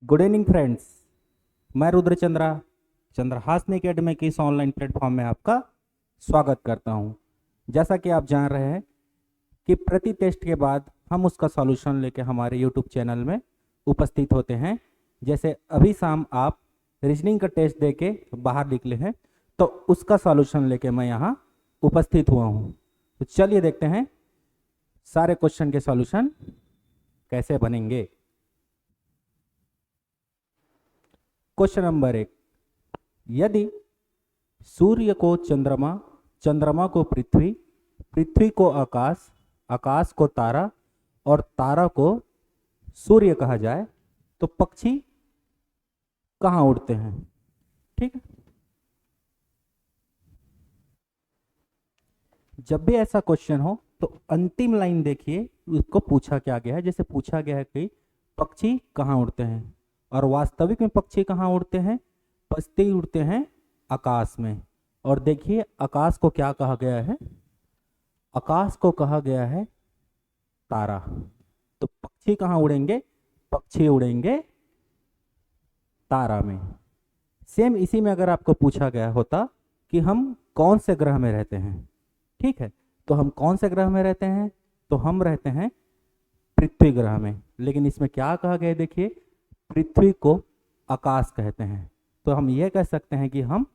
Good evening friends. मैं Rudra चंद्रहासन academy के इस ऑनलाइन प्लेटफॉर्म में आपका स्वागत करता हूं। जैसा कि आप जान रहे हैं कि प्रति टेस्ट के बाद हम उसका सॉल्यूशन लेके हमारे यूट्यूब चैनल में उपस्थित होते हैं। जैसे अभी शाम आप रीजनिंग का टेस्ट देके बाहर निकले हैं, तो उसका सॉल्यूशन लेके मैं यहाँ उपस्थित हुआ हूँ। तो चलिए देखते हैं सारे क्वेश्चन के सॉल्यूशन कैसे बनेंगे। क्वेश्चन नंबर 1, यदि सूर्य को चंद्रमा, चंद्रमा को पृथ्वी, पृथ्वी को आकाश, आकाश को तारा और तारा को सूर्य कहा जाए तो पक्षी कहाँ उड़ते हैं? ठीक है, जब भी ऐसा क्वेश्चन हो तो अंतिम लाइन देखिए उसको पूछा क्या गया है। जैसे पूछा गया है कि पक्षी कहाँ उड़ते हैं, और वास्तविक में पक्षी कहाँ उड़ते हैं? पक्षी उड़ते हैं आकाश में। और देखिए आकाश को क्या कहा गया है? आकाश को कहा गया है तारा। तो पक्षी कहाँ उड़ेंगे? पक्षी उड़ेंगे तारा में। सेम इसी में अगर आपको पूछा गया होता कि हम कौन से ग्रह में रहते हैं, ठीक है, तो हम कौन से ग्रह में रहते हैं? तो हम रहते हैं पृथ्वी ग्रह में। लेकिन इसमें क्या कहा गया? देखिए पृथ्वी को आकाश कहते हैं, तो हम यह कह सकते हैं कि हम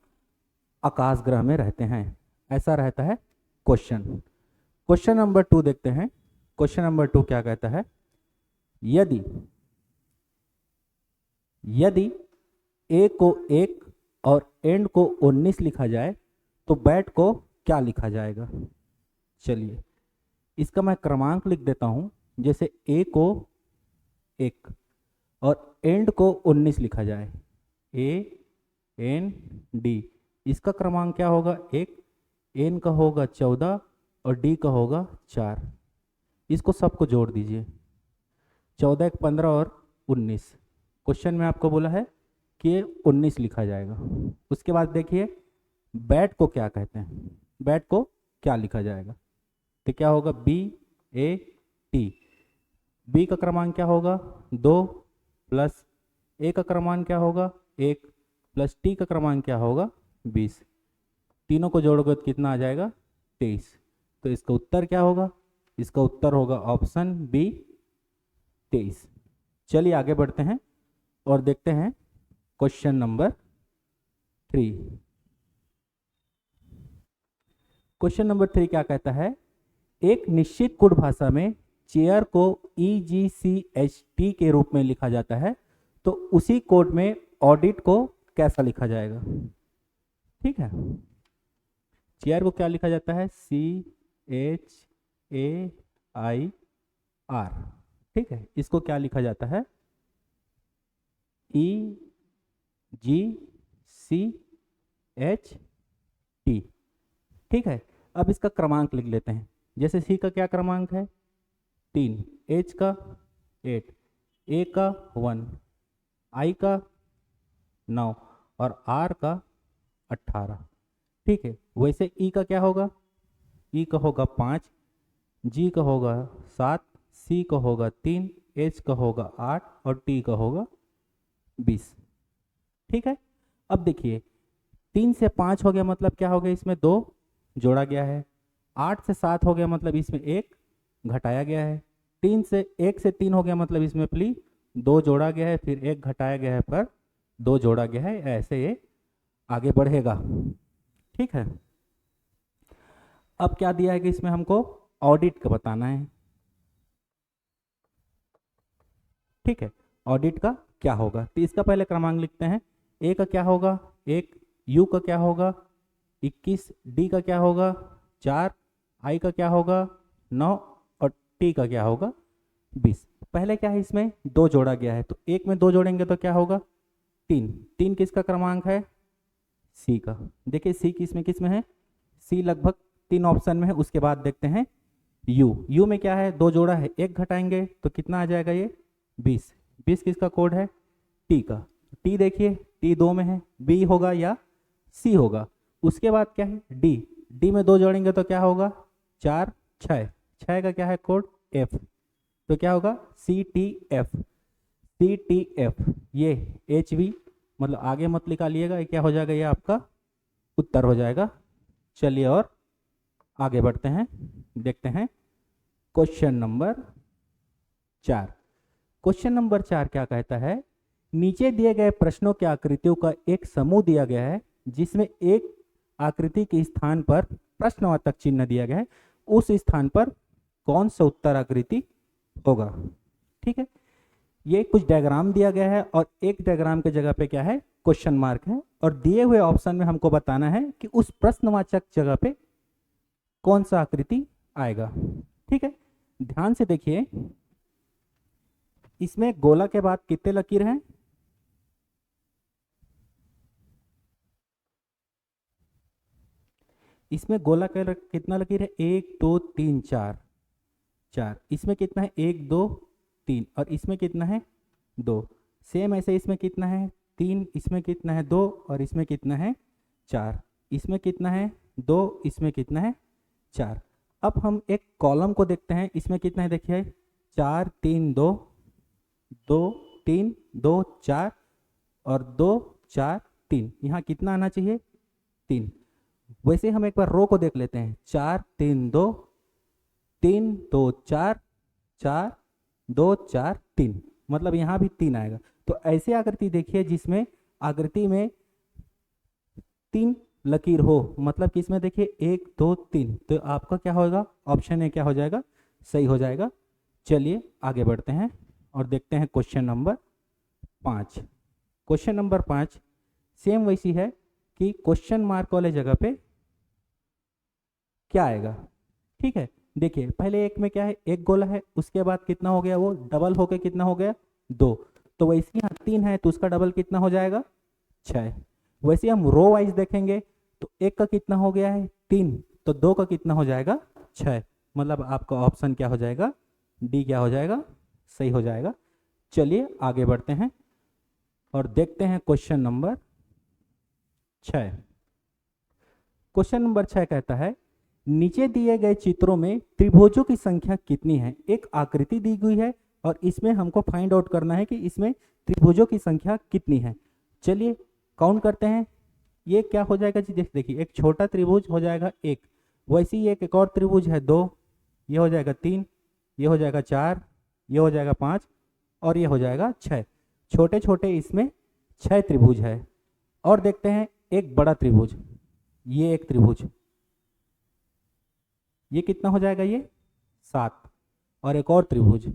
आकाश ग्रह में रहते हैं। ऐसा रहता है क्वेश्चन। क्वेश्चन नंबर 2 देखते हैं। क्वेश्चन नंबर 2 क्या कहता है? यदि यदि ए को 1 और एंड को 19 लिखा जाए तो बैट को क्या लिखा जाएगा? चलिए इसका मैं क्रमांक लिख देता हूं। जैसे ए को 1 और एंड को 19 लिखा जाए, ए एन डी, इसका क्रमांक क्या होगा? 1, एन का होगा 14 और डी का होगा 4। इसको सबको जोड़ दीजिए, 14 1 15 और 19। क्वेश्चन में आपको बोला है कि 19 लिखा जाएगा। उसके बाद देखिए बैट को क्या कहते हैं? बैट को क्या लिखा जाएगा? तो क्या होगा? B A T. बी का क्रमांक क्या होगा? 2 प्लस ए का क्रमांक क्या होगा? 1 प्लस टी का क्रमांक क्या होगा? 20। तीनों को जोड़ोगे तो कितना आ जाएगा? 23। तो इसका उत्तर क्या होगा? इसका उत्तर होगा ऑप्शन बी 23। चलिए आगे बढ़ते हैं और देखते हैं क्वेश्चन नंबर 3। क्वेश्चन नंबर 3 क्या कहता है? एक निश्चित कोड भाषा में चेयर को EGCHT के रूप में लिखा जाता है, तो उसी कोड में ऑडिट को कैसा लिखा जाएगा? ठीक है, चेयर को क्या लिखा जाता है? CHAIR। ठीक है, इसको क्या लिखा जाता है? EGCHT। ठीक है, अब इसका क्रमांक लिख लेते हैं। जैसे सी का क्या क्रमांक है? 3, एच का 8, ए का 1, आई का 9 और आर का 18। ठीक है, वैसे ई का क्या होगा? ई का होगा 5, जी का होगा 7, सी का होगा 3, एच का होगा 8 और टी का होगा 20। ठीक है, अब देखिए 3 से 5 हो गया मतलब क्या हो गया? इसमें 2 जोड़ा गया है। 8 से 7 हो गया मतलब इसमें 1 घटाया गया है। 3 से 1 से 3 हो गया मतलब इसमें प्ली 2 जोड़ा गया है, फिर 1 घटाया गया है पर 2 जोड़ा गया है। ऐसे ये आगे बढ़ेगा। ठीक है, अब क्या दिया है कि इसमें हमको ऑडिट का बताना है। ठीक है, ऑडिट का क्या होगा? तो इसका पहले क्रमांक लिखते हैं। ए का क्या होगा? 1, यू का क्या होगा? 21, डी का क्या होगा? 4, आई का क्या होगा? 9 और टी का क्या होगा? 20। पहले क्या है? इसमें 2 जोड़ा गया है, तो 1 में 2 जोड़ेंगे तो क्या होगा? 3। 3 किसका क्रमांक है? सी का। देखिए सी किस में है? सी लगभग 3 ऑप्शन में है। उसके बाद देखते हैं यू। यू में क्या है? 2 जोड़ा है, 1 घटाएंगे तो कितना आ जाएगा? ये 20। 20 किसका कोड है? टी का। टी देखिए टी 2 में है, बी होगा या सी होगा। उसके बाद क्या है? डी। डी में 2 जोड़ेंगे तो क्या होगा? 4 6। 6 का क्या है कोड? एफ। तो क्या होगा? CTF। CTF, ये HV मतलब आगे मत निकालिएगा, ये क्या हो जाएगा, ये आपका उत्तर हो जाएगा। चलिए और आगे बढ़ते हैं, देखते हैं क्वेश्चन नंबर 4। क्वेश्चन नंबर 4 क्या कहता है, नीचे दिए गए प्रश्नों की आकृतियों का एक समूह दिया गया है जिसमें एक आकृति के स्थान पर प्रश्नवाचक चिन्ह दिया गया है, उस स्थान पर कौन सा उत्तर आकृति होगा। ठीक है, ये कुछ डायग्राम दिया गया है और एक डायग्राम के जगह पे क्या है, क्वेश्चन मार्क है, और दिए हुए ऑप्शन में हमको बताना है कि उस प्रश्नवाचक जगह पे कौन सा आकृति आएगा। ठीक है, ध्यान से देखिए, इसमें गोला के बाद कितने लकीर हैं, इसमें गोला का कितना लकीर है, 1 2 3 4 4, इसमें कितना है 1 2 3, और इसमें कितना है 2। सेम ऐसे इसमें कितना है 3, इसमें कितना है 2, और इसमें कितना है 4, इसमें कितना है 2, इसमें कितना है 4। अब हम एक कॉलम को देखते हैं, इसमें कितना है, देखिए 4 3 2 2 3 2 4 और 2 4 3, यहाँ कितना आना चाहिए 3। वैसे हम एक बार रो को देख लेते हैं, 4 3 2 3 2 4 4 2 4 3, मतलब यहाँ भी 3 आएगा। तो ऐसे आकृति देखिए जिसमें आकृति में 3 लकीर हो, मतलब कि इसमें देखिए 1 2 3, तो आपका क्या होगा, ऑप्शन ए क्या हो जाएगा, सही हो जाएगा। चलिए आगे बढ़ते हैं और देखते हैं question number 5। Question number 5 same वैसी है कि क्वेश्चन मार्क वाले जगह पे क्या आएगा। ठीक है, देखिए पहले एक में क्या है, एक गोला है, उसके बाद कितना हो गया, वो डबल होके कितना हो गया 2, तो वैसे यहाँ 3 है तो उसका डबल कितना हो जाएगा 6। वैसे हम रो वाइज देखेंगे तो एक का कितना हो गया है 3, तो 2 का कितना हो जाएगा 6, मतलब आपका ऑप्शन क्या हो जाएगा, डी क्या हो जाएगा, सही हो जाएगा। चलिए आगे बढ़ते हैं और देखते हैं क्वेश्चन नंबर 6। क्वेश्चन नंबर 6 कहता है, नीचे दिए गए चित्रों में त्रिभुजों की संख्या कितनी है। एक आकृति दी गई है और इसमें हमको फाइंड आउट करना है कि इसमें त्रिभुजों की संख्या कितनी है। चलिए काउंट करते हैं, ये क्या हो जाएगा जी, देखिए एक छोटा त्रिभुज हो जाएगा 1, वैसे ही एक और त्रिभुज है 2, ये हो जाएगा 3, ये हो जाएगा 4, ये हो जाएगा 5 और ये हो जाएगा 6। छोटे छोटे इसमें 6 त्रिभुज है। और देखते हैं एक बड़ा त्रिभुज, ये एक त्रिभुज, ये कितना हो जाएगा, ये 7, और एक और त्रिभुज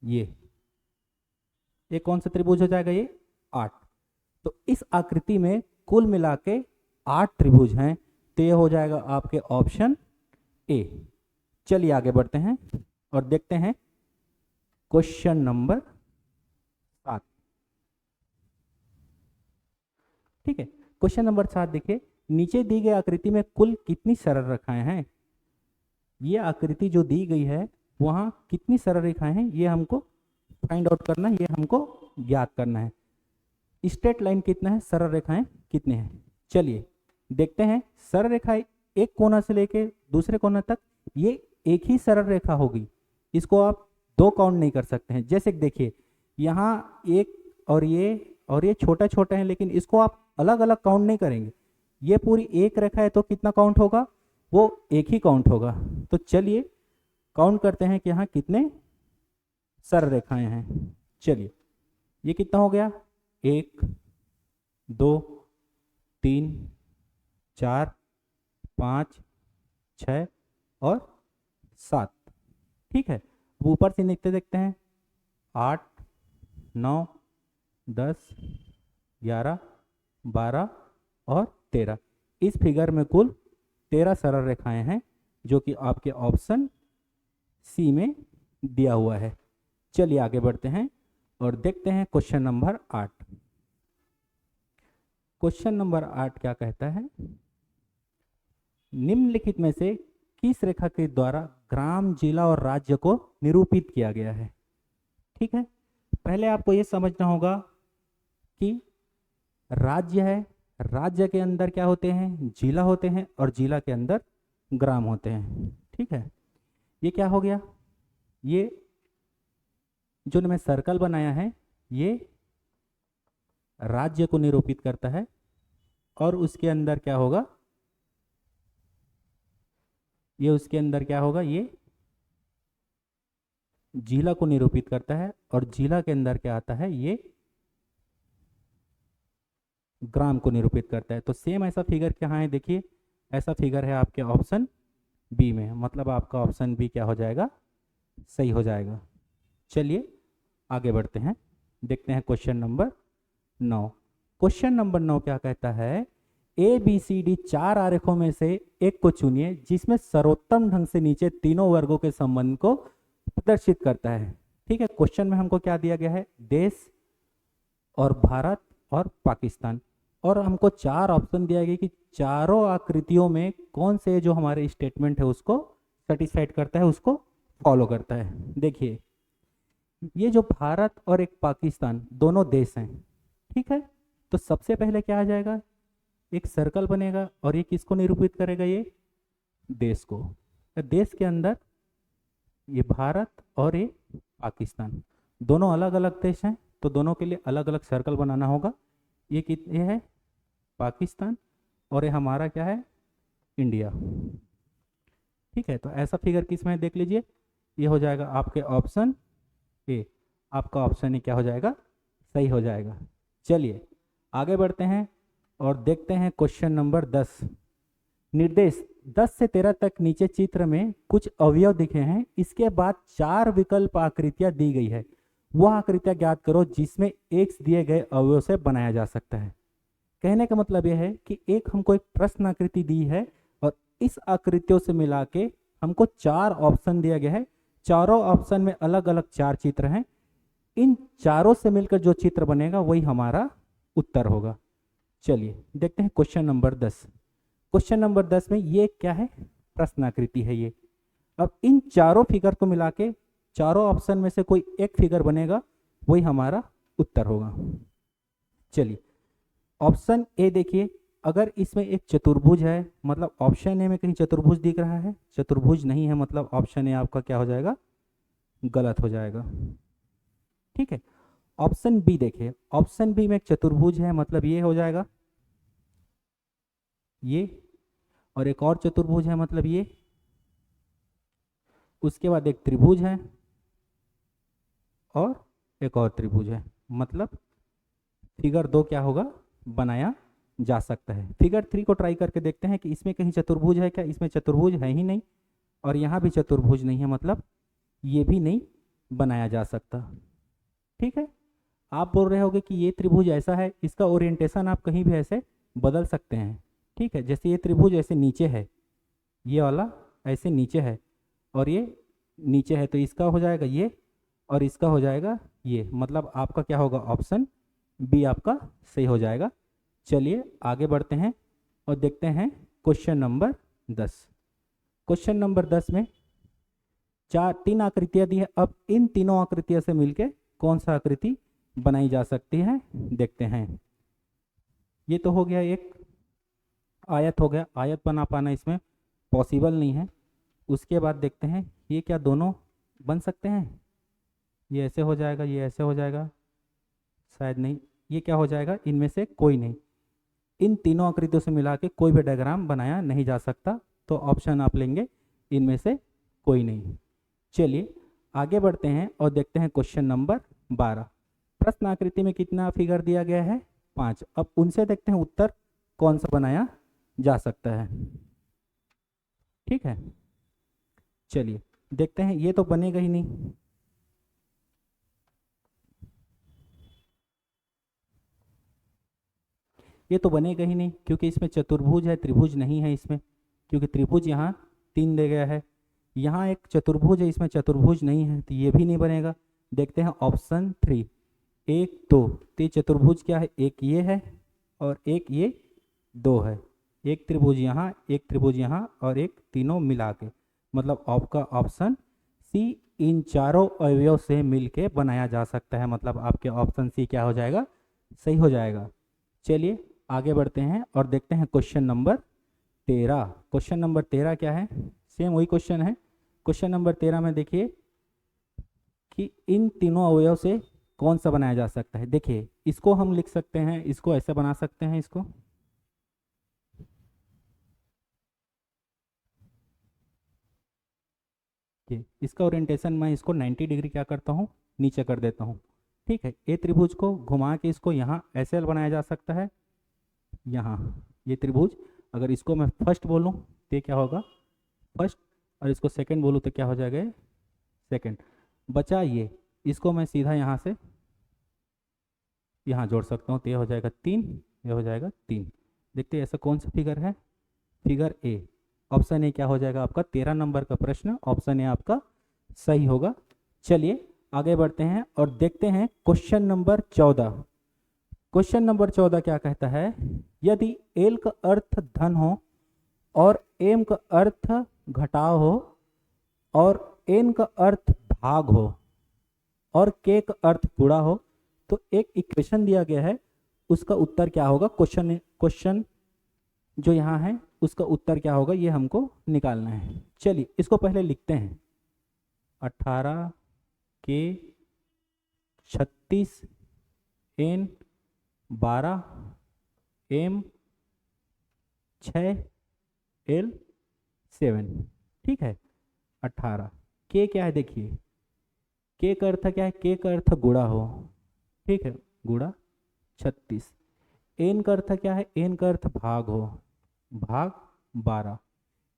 ये कौन सा त्रिभुज हो जाएगा, ये 8। तो इस आकृति में कुल मिला के 8 त्रिभुज हैं, तो ये हो जाएगा आपके ऑप्शन ए। चलिए आगे बढ़ते हैं और देखते हैं क्वेश्चन नंबर 7। ठीक है, क्वेश्चन नंबर 7 देखिए, नीचे दी गई आकृति में कुल कितनी सरल रेखाएं हैं। ये आकृति जो दी गई है वहाँ कितनी सरल रेखाएं हैं, ये हमको फाइंड आउट करना है, ये हमको ज्ञात करना है। स्ट्रेट लाइन कितना है, सरल रेखाएं कितने हैं। चलिए देखते हैं, सरल रेखाएं एक कोना से लेके दूसरे कोना तक ये एक ही सरल रेखा होगी, इसको आप 2 काउंट नहीं कर सकते हैं। जैसे देखिए यहाँ एक और ये छोटा छोटा है, लेकिन इसको आप अलग अलग काउंट नहीं करेंगे, ये पूरी एक रेखा है तो कितना काउंट होगा, वो एक ही काउंट होगा। तो चलिए काउंट करते हैं कि यहाँ कितने सरल रेखाएं हैं। चलिए ये कितना हो गया, 1 2 3 4 5 6 और 7। ठीक है, अब ऊपर से नीचे देखते हैं, 8 9 10 11 12 और 13। इस फिगर में कुल 13 सरल रेखाएं हैं जो कि आपके ऑप्शन सी में दिया हुआ है। चलिए आगे बढ़ते हैं और देखते हैं क्वेश्चन नंबर 8। क्वेश्चन नंबर 8 क्या कहता है, निम्नलिखित में से किस रेखा के द्वारा ग्राम, जिला और राज्य को निरूपित किया गया है। ठीक है, पहले आपको यह समझना होगा कि राज्य है, राज्य के अंदर क्या होते हैं, जिला होते हैं, और जिला के अंदर ग्राम होते हैं। ठीक है, ये क्या हो गया, ये जो मैं सर्कल बनाया है ये राज्य को निरूपित करता है, और उसके अंदर क्या होगा, ये उसके अंदर क्या होगा, ये जिला को निरूपित करता है, और जिला के अंदर क्या आता है, ये ग्राम को निरूपित करता है। तो सेम ऐसा फिगर कहाँ है, देखिए ऐसा फिगर है आपके ऑप्शन बी में, मतलब आपका ऑप्शन बी क्या हो जाएगा, सही हो जाएगा। चलिए आगे बढ़ते हैं, देखते हैं क्वेश्चन नंबर 9। क्वेश्चन नंबर 9 क्या कहता है, ए बी सी डी 4 आरेखों में से एक को चुनिए जिसमें सर्वोत्तम ढंग से नीचे तीनों वर्गों के संबंध को प्रदर्शित करता है। ठीक है, क्वेश्चन में हमको क्या दिया गया है, देश और भारत और पाकिस्तान, और हमको 4 ऑप्शन दिया गया कि चारों आकृतियों में कौन से जो हमारे स्टेटमेंट है उसको सेटिस्फाइड करता है, उसको फॉलो करता है। देखिए ये जो भारत और एक पाकिस्तान दोनों देश हैं, ठीक है, तो सबसे पहले क्या आ जाएगा, एक सर्कल बनेगा, और ये किसको निरूपित करेगा, ये देश को। देश के अंदर ये भारत और ये पाकिस्तान दोनों अलग अलग देश हैं, तो दोनों के लिए अलग अलग सर्कल बनाना होगा। ये कितने है, पाकिस्तान, और ये हमारा क्या है, इंडिया। ठीक है, तो ऐसा फिगर किस में देख लीजिए, ये हो जाएगा आपके ऑप्शन ए, आपका ऑप्शन ए क्या हो जाएगा, सही हो जाएगा। चलिए आगे बढ़ते हैं और देखते हैं क्वेश्चन नंबर 10। निर्देश 10 से 13 तक नीचे चित्र में कुछ अवयव दिखे हैं, इसके बाद 4 विकल्प आकृतियां दी गई है, वह आकृतियां ज्ञात करो जिसमें एक दिए गए अवयव से बनाया जा सकता है। कहने का मतलब यह है कि एक हमको एक प्रश्न आकृति दी है, और इस आकृतियों से मिला के हमको 4 ऑप्शन दिया गया है, चारों ऑप्शन में अलग अलग 4 चित्र हैं, इन चारों से मिलकर जो चित्र बनेगा वही हमारा उत्तर होगा। चलिए देखते हैं क्वेश्चन नंबर 10। क्वेश्चन नंबर 10 में ये क्या है, प्रश्नाकृति है ये। अब इन चारों फिगर को मिला के चारों ऑप्शन में से कोई एक फिगर बनेगा, वही हमारा उत्तर होगा। चलिए ऑप्शन ए देखिए, अगर इसमें एक चतुर्भुज है, मतलब ऑप्शन ए में कहीं चतुर्भुज दिख रहा है, चतुर्भुज नहीं है, मतलब ऑप्शन ए आपका क्या हो जाएगा, गलत हो जाएगा। ठीक है, ऑप्शन बी देखिए, ऑप्शन बी में एक चतुर्भुज है, मतलब ये हो जाएगा ये, और एक और चतुर्भुज है मतलब ये, उसके बाद एक त्रिभुज है और एक और त्रिभुज है, मतलब फिगर 2 क्या होगा, बनाया जा सकता है। फिगर 3 को ट्राई करके देखते हैं कि इसमें कहीं चतुर्भुज है क्या, इसमें चतुर्भुज है ही नहीं, और यहाँ भी चतुर्भुज नहीं है, मतलब ये भी नहीं बनाया जा सकता। ठीक है, आप बोल रहे होगे कि ये त्रिभुज ऐसा है, इसका ओरिएंटेशन आप कहीं भी ऐसे बदल सकते हैं। ठीक है, जैसे ये त्रिभुज ऐसे नीचे है, ये वाला ऐसे नीचे है, और ये नीचे है, तो इसका हो जाएगा ये, और इसका हो जाएगा ये, मतलब आपका क्या होगा, ऑप्शन बी आपका सही हो जाएगा। चलिए आगे बढ़ते हैं और देखते हैं क्वेश्चन नंबर 10। क्वेश्चन नंबर 10 में 3 आकृतियां दी है, अब इन तीनों आकृतियों से मिलके कौन सा आकृति बनाई जा सकती है, देखते हैं। ये तो हो गया एक आयत हो गया, आयत बना पाना इसमें पॉसिबल नहीं है। उसके बाद देखते हैं ये क्या दोनों बन सकते हैं, ये ऐसे हो जाएगा, ये ऐसे हो जाएगा, शायद नहीं, ये क्या हो जाएगा, इनमें से कोई नहीं, इन तीनों आकृतियों से मिला के कोई भी डायग्राम बनाया नहीं जा सकता, तो ऑप्शन आप लेंगे इनमें से कोई नहीं। चलिए आगे बढ़ते हैं और देखते हैं क्वेश्चन नंबर 12। प्रश्न आकृति में कितना फिगर दिया गया है, 5। अब उनसे देखते हैं उत्तर कौन सा बनाया जा सकता है। ठीक है, चलिए देखते हैं, ये तो बनेगा ही नहीं, ये तो बनेगा ही नहीं, क्योंकि इसमें चतुर्भुज है, त्रिभुज नहीं है इसमें, क्योंकि त्रिभुज यहाँ 3 दे गया है, यहाँ एक चतुर्भुज है, इसमें चतुर्भुज नहीं है, तो ये भी नहीं बनेगा। देखते हैं ऑप्शन 3, 1 2, तो चतुर्भुज क्या है, एक ये है और एक ये 2 है, एक त्रिभुज यहाँ, एक त्रिभुज यहाँ, और एक तीनों मिला के, मतलब आपका ऑप्शन सी इन चारों अवयव से मिलके बनाया जा सकता है, मतलब आपके ऑप्शन सी क्या हो जाएगा, सही हो जाएगा। चलिए आगे बढ़ते हैं और देखते हैं क्वेश्चन नंबर 13। क्वेश्चन नंबर 13 क्या है, सेम वही क्वेश्चन है। क्वेश्चन नंबर 13 में देखिए कि इन तीनों अवयव से कौन सा बनाया जा सकता है? देखिए इसको हम लिख सकते हैं, इसको ऐसे बना सकते हैं, इसको इसका ओरिएंटेशन मैं इसको 90 डिग्री क्या करता हूँ, नीचे कर देता हूँ। ठीक है, ए त्रिभुज को घुमा के इसको यहाँ ऐसे बनाया जा सकता है, यहाँ ये त्रिभुज, अगर इसको मैं फर्स्ट बोलूँ तो क्या होगा, फर्स्ट, और इसको सेकंड बोलूँ तो क्या हो जाएगा, सेकंड। बचा ये, इसको मैं सीधा यहाँ से यहाँ जोड़ सकता हूँ, तो ये हो जाएगा 3, ये हो जाएगा 3। देखते हैं ऐसा कौन सा फिगर है, फिगर ए। ऑप्शन ए क्या हो जाएगा आपका, 13 नंबर का प्रश्न, ऑप्शन ए आपका सही होगा। चलिए आगे बढ़ते हैं और देखते हैं क्वेश्चन नंबर 14। क्वेश्चन नंबर 14 क्या कहता है, यदि एल का अर्थ धन हो और एम का अर्थ घटाव हो और एन का अर्थ भाग हो और के का अर्थ गुणा हो, तो एक इक्वेशन दिया गया है, उसका उत्तर क्या होगा। क्वेश्चन जो यहाँ है उसका उत्तर क्या होगा, ये हमको निकालना है। चलिए इसको पहले लिखते हैं, 18 के 36 एन 12 एम 6 एल 7। ठीक है, 18 के क्या है, देखिए के का अर्थ क्या है, के का अर्थ गुणा हो, ठीक है, गुणा 36। एन का अर्थ क्या है, एन का अर्थ भाग हो, भाग 12।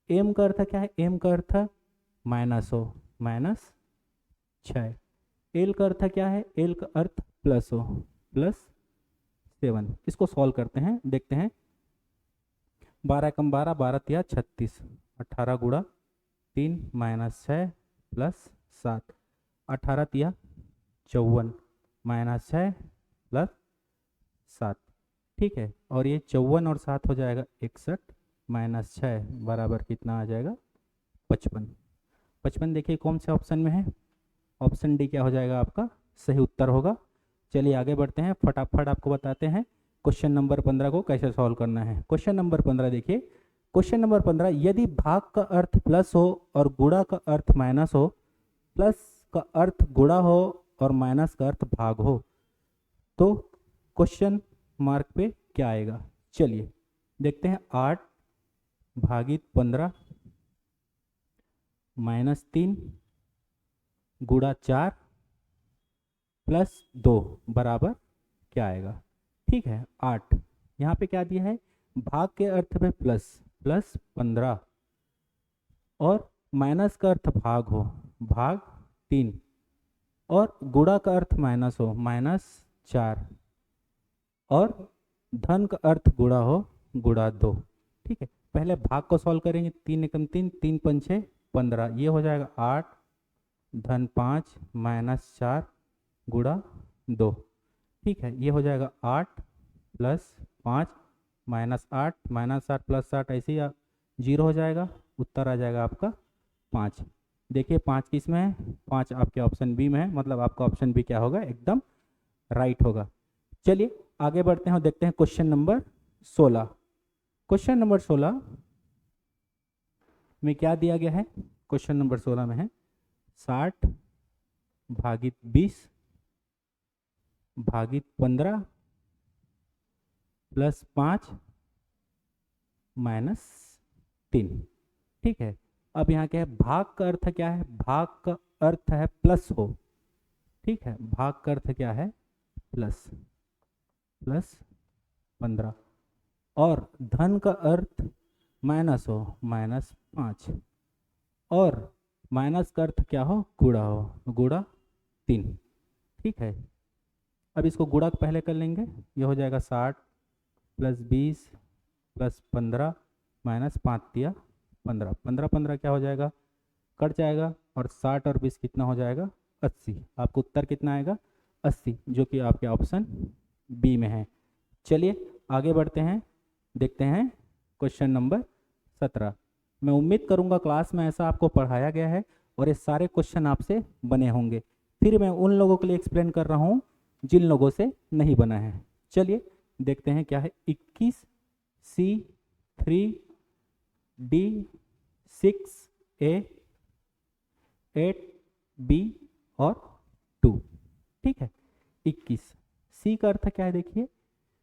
एम का अर्थ क्या है, एम का अर्थ माइनस हो, माइनस 6। एल का अर्थ क्या है, एल का अर्थ प्लस हो, प्लस 7। इसको सॉल्व करते हैं, देखते हैं। 12 कम 12, 12 तिया 36, 18 गुणा 3 माइनस 6 प्लस 7, 18 तिया 54 माइनस 6 प्लस 7। ठीक है, और ये 54 और 7 हो जाएगा 61 माइनस 6 बराबर कितना आ जाएगा, 55। 55 देखिए कौन से ऑप्शन में है, ऑप्शन डी क्या हो जाएगा आपका सही उत्तर होगा। चलिए आगे बढ़ते हैं, फटाफट आपको बताते हैं क्वेश्चन नंबर 15 को कैसे सॉल्व करना है। क्वेश्चन नंबर 15 देखिए, क्वेश्चन नंबर 15, यदि भाग का अर्थ प्लस हो और गुणा का अर्थ माइनस हो, प्लस का अर्थ गुणा हो और माइनस का अर्थ भाग हो, तो क्वेश्चन मार्क पे क्या आएगा। चलिए देखते हैं, 8 भागित 15 माइनस 3 गुणा 4 प्लस 2 बराबर क्या आएगा। ठीक है, 8 यहाँ पे क्या दिया है, भाग के अर्थ में प्लस, प्लस 15, और माइनस का अर्थ भाग हो, भाग 3, और गुणा का अर्थ माइनस हो, माइनस 4, और धन का अर्थ गुणा हो, गुणा 2। ठीक है, पहले भाग को सॉल्व करेंगे, 3 एकम 3, 3 पंचे 15, ये हो जाएगा 8 धन 5 माइनस 4 गुणा 2। ठीक है, ये हो जाएगा 8 प्लस 5 माइनस 8 प्लस 8 ऐसे ही 0 हो जाएगा, उत्तर आ जाएगा आपका 5। देखिए 5 किस में है, 5 आपके ऑप्शन बी में है, मतलब आपका ऑप्शन बी क्या होगा, एकदम राइट होगा। चलिए आगे बढ़ते हैं और देखते हैं क्वेश्चन नंबर 16। क्वेश्चन नंबर 16 में क्या दिया गया है, क्वेश्चन नंबर 16 में है 60 भागित 20 भागित 15 प्लस 5 माइनस 3। ठीक है, अब यहाँ क्या है, भाग का अर्थ क्या है, भाग का अर्थ है प्लस हो। ठीक है, भाग का अर्थ क्या है, प्लस, प्लस 15, और धन का अर्थ माइनस हो, माइनस 5, और माइनस का अर्थ क्या हो, गुणा हो, गुणा 3। ठीक है, अब इसको गुणा पहले कर लेंगे, ये हो जाएगा 60 प्लस 20 प्लस 15 माइनस 5 दिया 15, 15 15 क्या हो जाएगा, कट जाएगा, और 60 और 20 कितना हो जाएगा, 80। आपको उत्तर कितना आएगा, 80, जो कि आपके ऑप्शन बी में है। चलिए आगे बढ़ते हैं, देखते हैं क्वेश्चन नंबर 17। मैं उम्मीद करूंगा क्लास में ऐसा आपको पढ़ाया गया है और ये सारे क्वेश्चन आपसे बने होंगे। फिर मैं उन लोगों के लिए एक्सप्लेन कर रहा हूँ जिन लोगों से नहीं बना है। चलिए देखते हैं क्या है, 21 C 3 D 6 A 8 B और 2। ठीक है, 21। सी का अर्थ क्या है देखिए,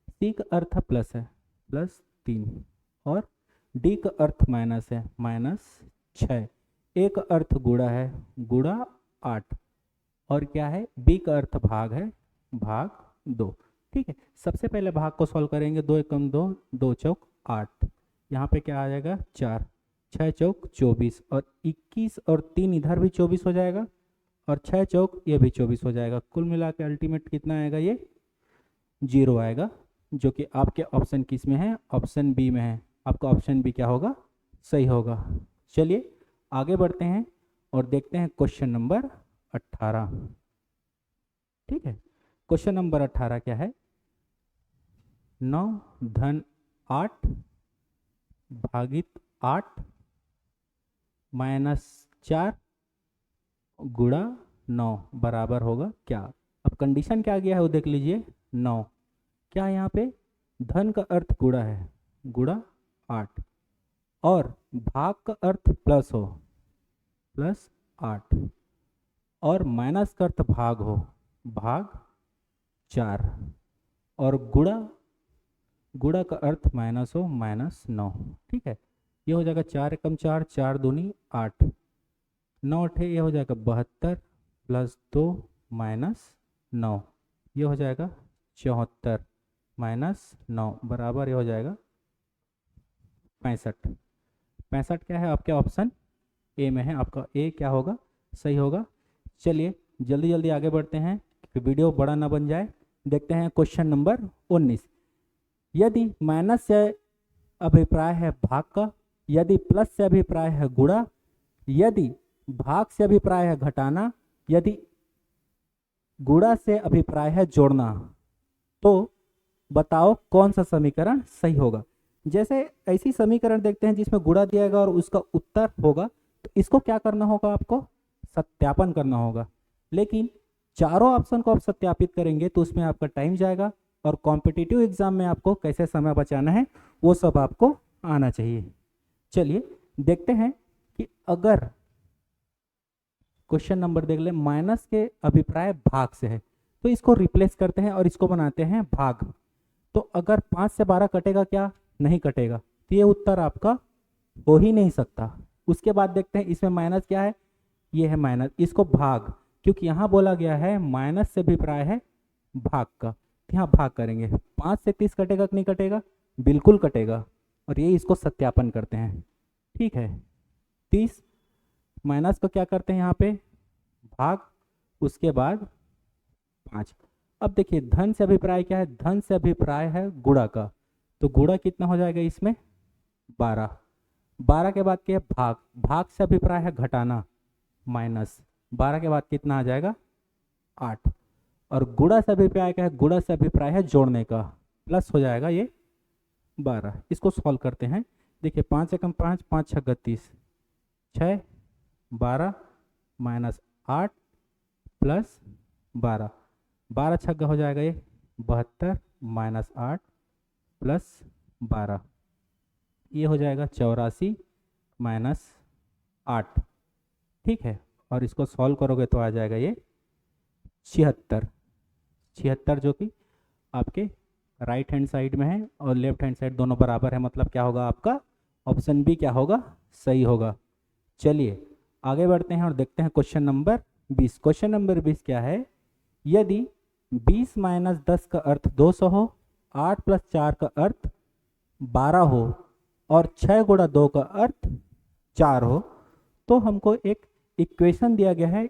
सी का अर्थ प्लस है, +3, और डी का अर्थ माइनस है, -6। ए का अर्थ गुणा है, गुणा 8, और क्या है, बी का अर्थ भाग है, भाग 2। ठीक है, सबसे पहले भाग को सॉल्व करेंगे। 2 एकम 2, 2 चौक 8, यहाँ पे क्या आ जाएगा 4, 6 चौक 24, और 21 और 3 इधर भी 24 हो जाएगा, और 6 चौक ये भी 24 हो जाएगा। कुल मिला के अल्टीमेट कितना आएगा, ये 0 आएगा, जो कि आपके ऑप्शन किस में है, ऑप्शन बी में है। आपका ऑप्शन बी क्या होगा, सही होगा। चलिए आगे बढ़ते हैं और देखते हैं क्वेश्चन नंबर 18। ठीक है, क्वेश्चन नंबर 18 क्या है, 9 धन 8 भागित 8 -4 गुणा 9 बराबर होगा क्या। अब कंडीशन क्या गया है वो देख लीजिए। 9 क्या यहाँ पे धन का अर्थ गुणा है, गुणा 8, और भाग का अर्थ प्लस हो, +8, और माइनस का अर्थ भाग हो, भाग 4, और गुणा, गुणा का अर्थ माइनस हो, -9। ठीक है, ये हो जाएगा 4 एकम 4, 4 दूनी 8, 9 अठे ये हो जाएगा 72, +2 -9, ये हो जाएगा 74 -9 बराबर ये हो जाएगा 65। 65 क्या है आपके ऑप्शन ए में है, आपका ए क्या होगा, सही होगा। चलिए जल्दी जल्दी आगे बढ़ते हैं कि वीडियो बड़ा ना बन जाए। देखते हैं क्वेश्चन नंबर 19। यदि माइनस से अभिप्राय है भाग का, यदि प्लस से अभिप्राय है गुणा, यदि भाग से अभिप्राय है घटाना, यदि गुणा से अभिप्राय है जोड़ना, तो बताओ कौन सा समीकरण सही होगा। जैसे ऐसी समीकरण देखते हैं जिसमें गुणा दिया गया और उसका उत्तर होगा, तो इसको क्या करना होगा, आपको सत्यापन करना होगा। लेकिन चारों ऑप्शन को आप सत्यापित करेंगे तो उसमें आपका टाइम जाएगा, और कॉम्पिटिटिव एग्जाम में आपको कैसे समय बचाना है वो सब आपको आना चाहिए। चलिए देखते हैं कि अगर क्वेश्चन नंबर देख ले, माइनस के अभिप्राय भाग से है तो इसको रिप्लेस करते हैं और इसको बनाते हैं भाग। तो अगर 5 से 12 कटेगा क्या, नहीं कटेगा, तो ये उत्तर आपका हो ही नहीं सकता। उसके बाद देखते हैं इसमें माइनस क्या है, ये है माइनस, इसको भाग, क्योंकि यहाँ बोला गया है माइनस से अभिप्राय है भाग का, तो यहाँ भाग करेंगे। 5 से 30 कटेगा कि नहीं कटेगा, बिल्कुल कटेगा, और ये इसको सत्यापन करते हैं। ठीक है, 30 माइनस को क्या करते हैं यहाँ पे भाग, उसके बाद 5। अब देखिए धन से अभिप्राय क्या है, धन से अभिप्राय है गुणा का, तो गुणा कितना हो जाएगा इसमें 12। 12 के बाद क्या है भाग, भाग से अभिप्राय है घटाना, माइनस 12 के बाद कितना आ जाएगा 8, और गुणा से अभिप्राय क्या है, गुणा से अभिप्राय है जोड़ने का, प्लस हो जाएगा ये 12। इसको सॉल्व करते हैं। देखिए 5 एकम 5, 5 छः 30, 6 12 -8 प्लस 12, 12 छक्का हो जाएगा ये 72 -8 प्लस 12, ये हो जाएगा 84 -8। ठीक है, और इसको सॉल्व करोगे तो आ जाएगा ये 76। 76 जो कि आपके राइट हैंड साइड में है और लेफ्ट हैंड साइड दोनों बराबर है, मतलब क्या होगा आपका ऑप्शन बी क्या होगा, सही होगा। चलिए आगे बढ़ते हैं और देखते हैं क्वेश्चन नंबर 20। क्वेश्चन नंबर 20 क्या है, यदि 20 - 10 का अर्थ 200 हो, 8 + 4 का अर्थ 12 हो, और 6 × 2 का अर्थ 4 हो, तो हमको एक इक्वेशन दिया गया है,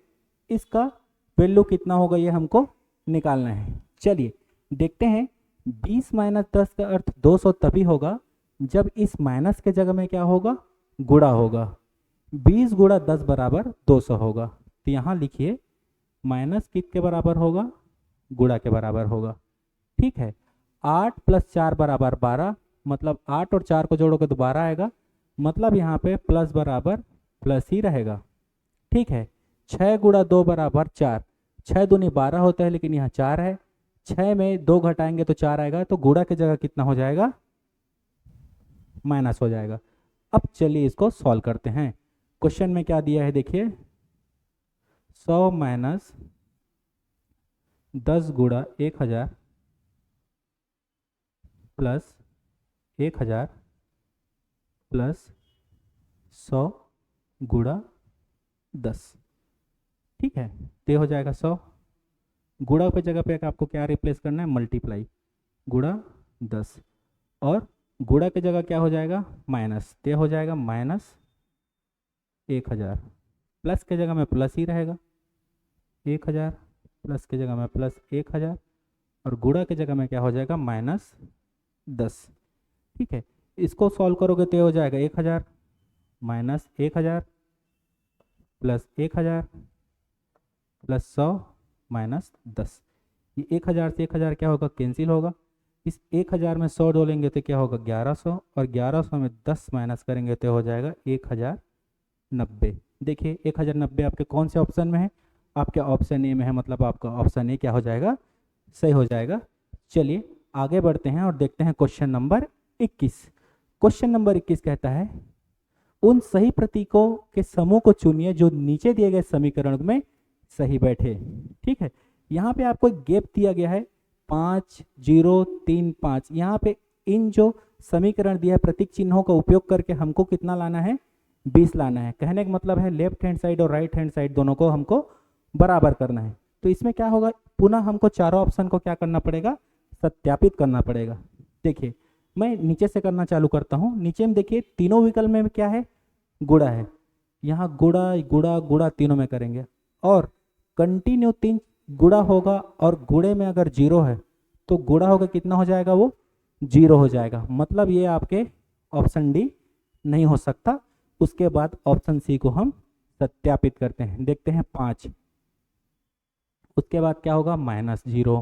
इसका वैल्यू कितना होगा ये हमको निकालना है। चलिए देखते हैं। 20 - 10 का अर्थ 200 तभी होगा जब इस माइनस के जगह में क्या होगा, गुणा होगा। 20 × 10 बराबर 200 होगा, तो यहाँ लिखिए माइनस कित के बराबर होगा, गुणा के बराबर होगा। ठीक है, 8 + 4 बराबर 12, मतलब 8 और 4 को जोड़ोगे तो 12 आएगा, मतलब यहाँ पे प्लस बराबर प्लस ही रहेगा। ठीक है, 6 × 2 बराबर 4, 6 दूनी 12 होता है लेकिन यहाँ 4 है, 6 में 2 घटाएंगे तो 4 आएगा, तो गुणा की जगह कितना हो जाएगा, माइनस हो जाएगा। अब चलिए इसको सॉल्व करते हैं। क्वेश्चन में क्या दिया है देखिए, 100 - 10 गुणा 1000 प्लस 1000 प्लस 100 गुणा 10। ठीक है, तो ये हो जाएगा 100। गुणा पे जगह पे आपको क्या रिप्लेस करना है, मल्टीप्लाई, गुणा 10। और गुणा की जगह क्या हो जाएगा, माइनस, तो हो जाएगा माइनस 1000। प्लस की जगह में प्लस ही रहेगा, 1000 प्लस की जगह में प्लस 1000 और गुणा की जगह में क्या हो जाएगा, माइनस 10। ठीक है, इसको सॉल्व करोगे तो ये हो जाएगा 1000 माइनस 1000 प्लस 1000 प्लस 100 माइनस 10। ये 1000 से 1000 क्या होगा, कैंसिल होगा। इस 1000 में 100 डोलेंगे तो क्या होगा, 1100, और 1100 में 10 माइनस करेंगे तो हो जाएगा 1090। देखिए 1090 आपके कौन से ऑप्शन में है, आपके ऑप्शन ए में है, मतलब आपका ऑप्शन ए क्या हो जाएगा, सही हो जाएगा। चलिए आगे बढ़ते हैं और देखते हैं क्वेश्चन नंबर 21। क्वेश्चन नंबर 21 कहता है उन सही प्रतीकों के समूह को चुनिए जो नीचे दिए गए समीकरण में सही बैठे। ठीक है, यहाँ पे आपको एक गैप दिया गया है 5 0 3 5। यहाँ पे इन जो समीकरण दिया है प्रतीक चिन्हों का उपयोग करके हमको कितना लाना है, 20 लाना है। कहने का मतलब है लेफ्ट हैंड साइड और राइट हैंड साइड दोनों को हमको बराबर करना है। तो इसमें क्या होगा, पुनः हमको चारों ऑप्शन को क्या करना पड़ेगा, सत्यापित करना पड़ेगा। देखिए मैं नीचे से करना चालू करता हूँ। नीचे में देखिए तीनों विकल्प में क्या है, गुणा है। यहाँ गुणा गुणा गुणा तीनों में करेंगे और कंटिन्यू 3 गुणा होगा और गुणे में अगर 0 है तो गुणा होगा कितना हो जाएगा, वो 0 हो जाएगा। मतलब ये आपके ऑप्शन डी नहीं हो सकता। उसके बाद ऑप्शन सी को हम सत्यापित करते हैं, देखते हैं 5। उसके बाद क्या होगा, -0।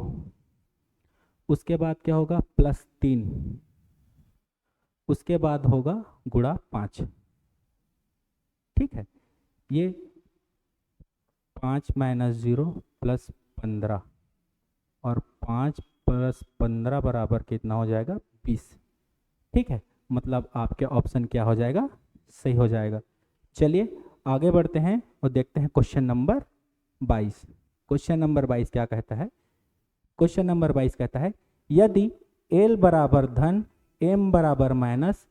उसके बाद क्या होगा, +3। उसके बाद होगा गुणा 5। ठीक है, ये 5 - 0 +15 और 5 + 15 बराबर कितना हो जाएगा, 20। ठीक है, मतलब आपके ऑप्शन क्या हो जाएगा, सही हो जाएगा। चलिए आगे बढ़ते हैं और देखते हैं क्वेश्चन नंबर 22। क्वेश्चन नंबर 22 क्या कहता है, क्वेश्चन नंबर 22 कहता है यदि L बराबर धन M बराबर माइनस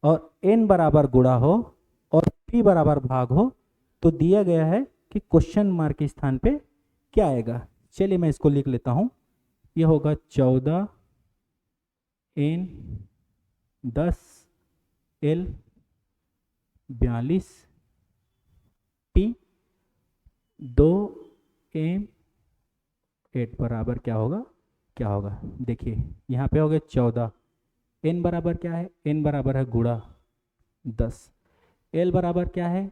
और N बराबर गुणा हो और P बराबर भाग हो तो दिया गया है कि क्वेश्चन मार्क के स्थान पे क्या आएगा। चलिए मैं इसको लिख लेता हूँ। ये होगा 14 N 10 L 42 P 2 M 8 बराबर क्या होगा, क्या होगा। देखिए यहाँ पे हो गया 14, N बराबर क्या है, N बराबर है गुणा 10, L बराबर क्या है,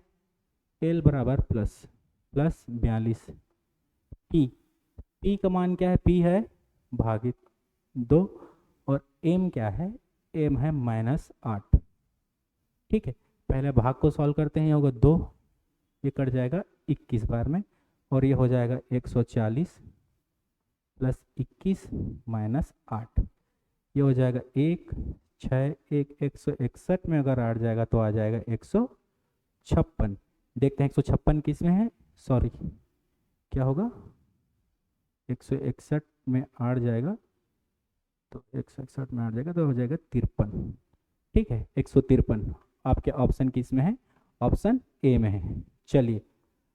L बराबर प्लस 42, P का मान क्या है, P है भागित 2 और M क्या है, M है -8। ठीक है, पहले भाग को सॉल्व करते हैं। ये होगा 2, ये कट जाएगा 21 बार में और ये हो जाएगा 140 + 21 - 8। ये हो जाएगा 1 6 1 161 में अगर 8 जाएगा तो आ जाएगा 156। देखते हैं 156 किस में है, सॉरी क्या होगा, 161 में 8 जाएगा तो 161 में 8 जाएगा तो हो जाएगा 53। ठीक है, 153 आपके ऑप्शन किस में है, ऑप्शन ए में है। चलिए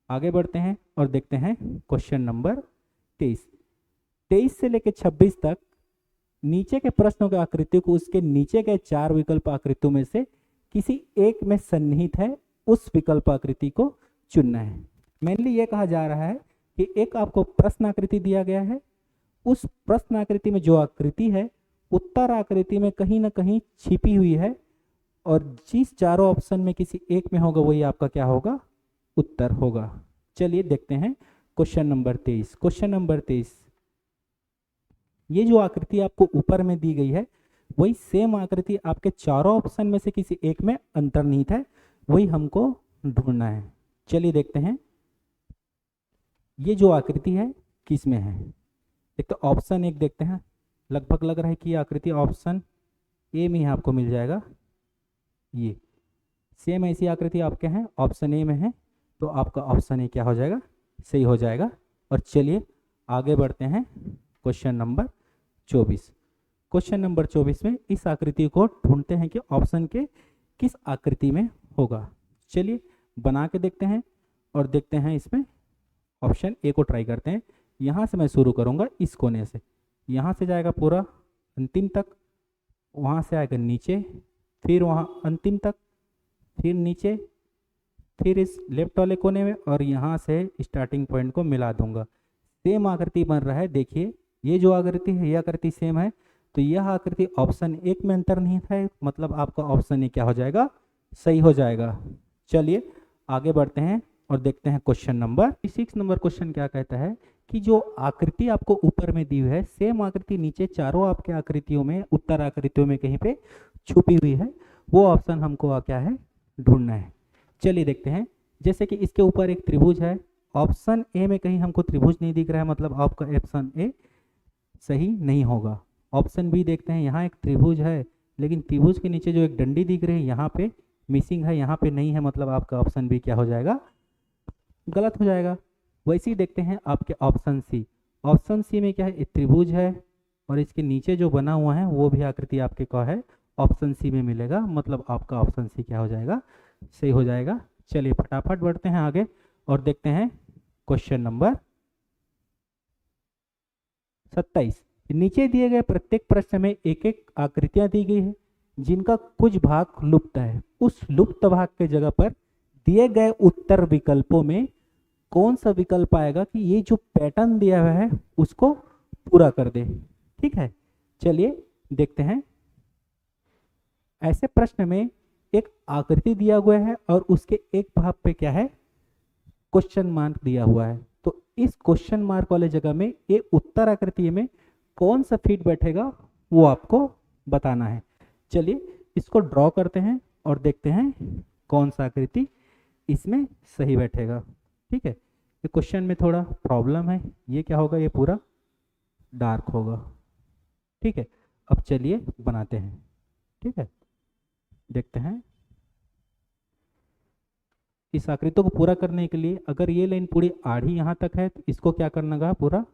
आगे बढ़ते हैं और देखते हैं क्वेश्चन नंबर 23 से लेकर 26 तक नीचे के प्रश्नों की आकृति को उसके नीचे के 4 विकल्प आकृतियों में से किसी एक में सन्निहित है, उस विकल्प आकृति को चुनना है। मेनली ये कहा जा रहा है कि एक आपको प्रश्न आकृति दिया गया है, उस प्रश्न आकृति में जो आकृति है उत्तर आकृति में कहीं ना कहीं छिपी हुई है और जिस चारों ऑप्शन में किसी एक में होगा वही आपका क्या होगा, उत्तर होगा। चलिए देखते हैं क्वेश्चन नंबर 23। क्वेश्चन नंबर 23, ये जो आकृति आपको ऊपर में दी गई है वही सेम आकृति आपके चारों ऑप्शन में से किसी एक में अंतर्निहित है, वही हमको ढूंढना है। चलिए देखते हैं ये जो आकृति है किस में है। एक तो ऑप्शन 1 देखते हैं, लगभग लग रहा है कि ये आकृति ऑप्शन ए में ही आपको मिल जाएगा। ये सेम ऐसी आकृति आपके हैं ऑप्शन ए में है तो आपका ऑप्शन ए क्या हो जाएगा, सही हो जाएगा। और चलिए आगे बढ़ते हैं क्वेश्चन नंबर 24। क्वेश्चन नंबर 24 में इस आकृति को ढूंढते हैं कि ऑप्शन के किस आकृति में होगा। चलिए बना के देखते हैं और देखते हैं इसमें ऑप्शन ए को ट्राई करते हैं। यहाँ से मैं शुरू करूँगा इस कोने से, यहाँ से जाएगा पूरा अंतिम तक, वहाँ से आएगा नीचे, फिर वहाँ अंतिम तक, फिर नीचे, फिर इस लेफ्ट वाले कोने में और यहाँ से स्टार्टिंग पॉइंट को मिला दूंगा। सेम आकृति बन रहा है। देखिए ये जो आकृति है ये आकृति सेम है, तो यह आकृति ऑप्शन एक में अंतर नहीं था, मतलब आपका ऑप्शन ए क्या हो जाएगा, सही हो जाएगा। चलिए आगे बढ़ते हैं और देखते हैं क्वेश्चन नंबर 6 नंबर क्वेश्चन क्या कहता है कि जो आकृति आपको ऊपर में दी हुई है सेम आकृति नीचे चारों आपके आकृतियों में, उत्तर आकृतियों में कहीं पे छुपी हुई है, वो ऑप्शन हमको क्या है ढूंढना है। चलिए देखते हैं। जैसे कि इसके ऊपर एक त्रिभुज है, ऑप्शन ए में कहीं हमको त्रिभुज नहीं दिख रहा है, मतलब आपका ऑप्शन ए सही नहीं होगा। ऑप्शन बी देखते हैं, यहाँ एक त्रिभुज है लेकिन त्रिभुज के नीचे जो एक डंडी दिख रही है यहाँ पे मिसिंग है, यहाँ पे नहीं है, मतलब आपका ऑप्शन बी क्या हो जाएगा, गलत हो जाएगा। वैसे ही देखते हैं आपके ऑप्शन सी। ऑप्शन सी में क्या है, एक त्रिभुज है और इसके नीचे जो बना हुआ है वो भी आकृति आपके क्या है ऑप्शन सी में मिलेगा, मतलब आपका ऑप्शन सी क्या हो जाएगा, सही हो जाएगा। चलिए फटाफट बढ़ते हैं आगे और देखते हैं क्वेश्चन नंबर 27। नीचे दिए गए प्रत्येक प्रश्न में एक एक आकृतियां दी गई है जिनका कुछ भाग लुप्त है। उस लुप्त भाग के जगह पर दिए गए उत्तर विकल्पों में कौन सा विकल्प आएगा कि ये जो पैटर्न दिया हुआ है उसको पूरा कर दे। ठीक है, चलिए देखते हैं। ऐसे प्रश्न में एक आकृति दिया हुआ है और उसके एक भाग पे क्या है, क्वेश्चन मार्क दिया हुआ है। तो इस क्वेश्चन मार्क वाले जगह में ये उत्तर आकृति में कौन सा फिट बैठेगा वो आपको बताना है। चलिए इसको ड्रॉ करते हैं और देखते हैं कौन सा आकृति इसमें सही बैठेगा। ठीक है, ये क्वेश्चन में थोड़ा प्रॉब्लम है, ये क्या होगा, ये पूरा डार्क होगा। ठीक है, अब चलिए बनाते हैं। ठीक है, देखते हैं। इस आकृति को पूरा करने के लिए अगर ये लाइन पूरी आड़ी यहाँ तक है तो इसको क्या करना होगा, पूरा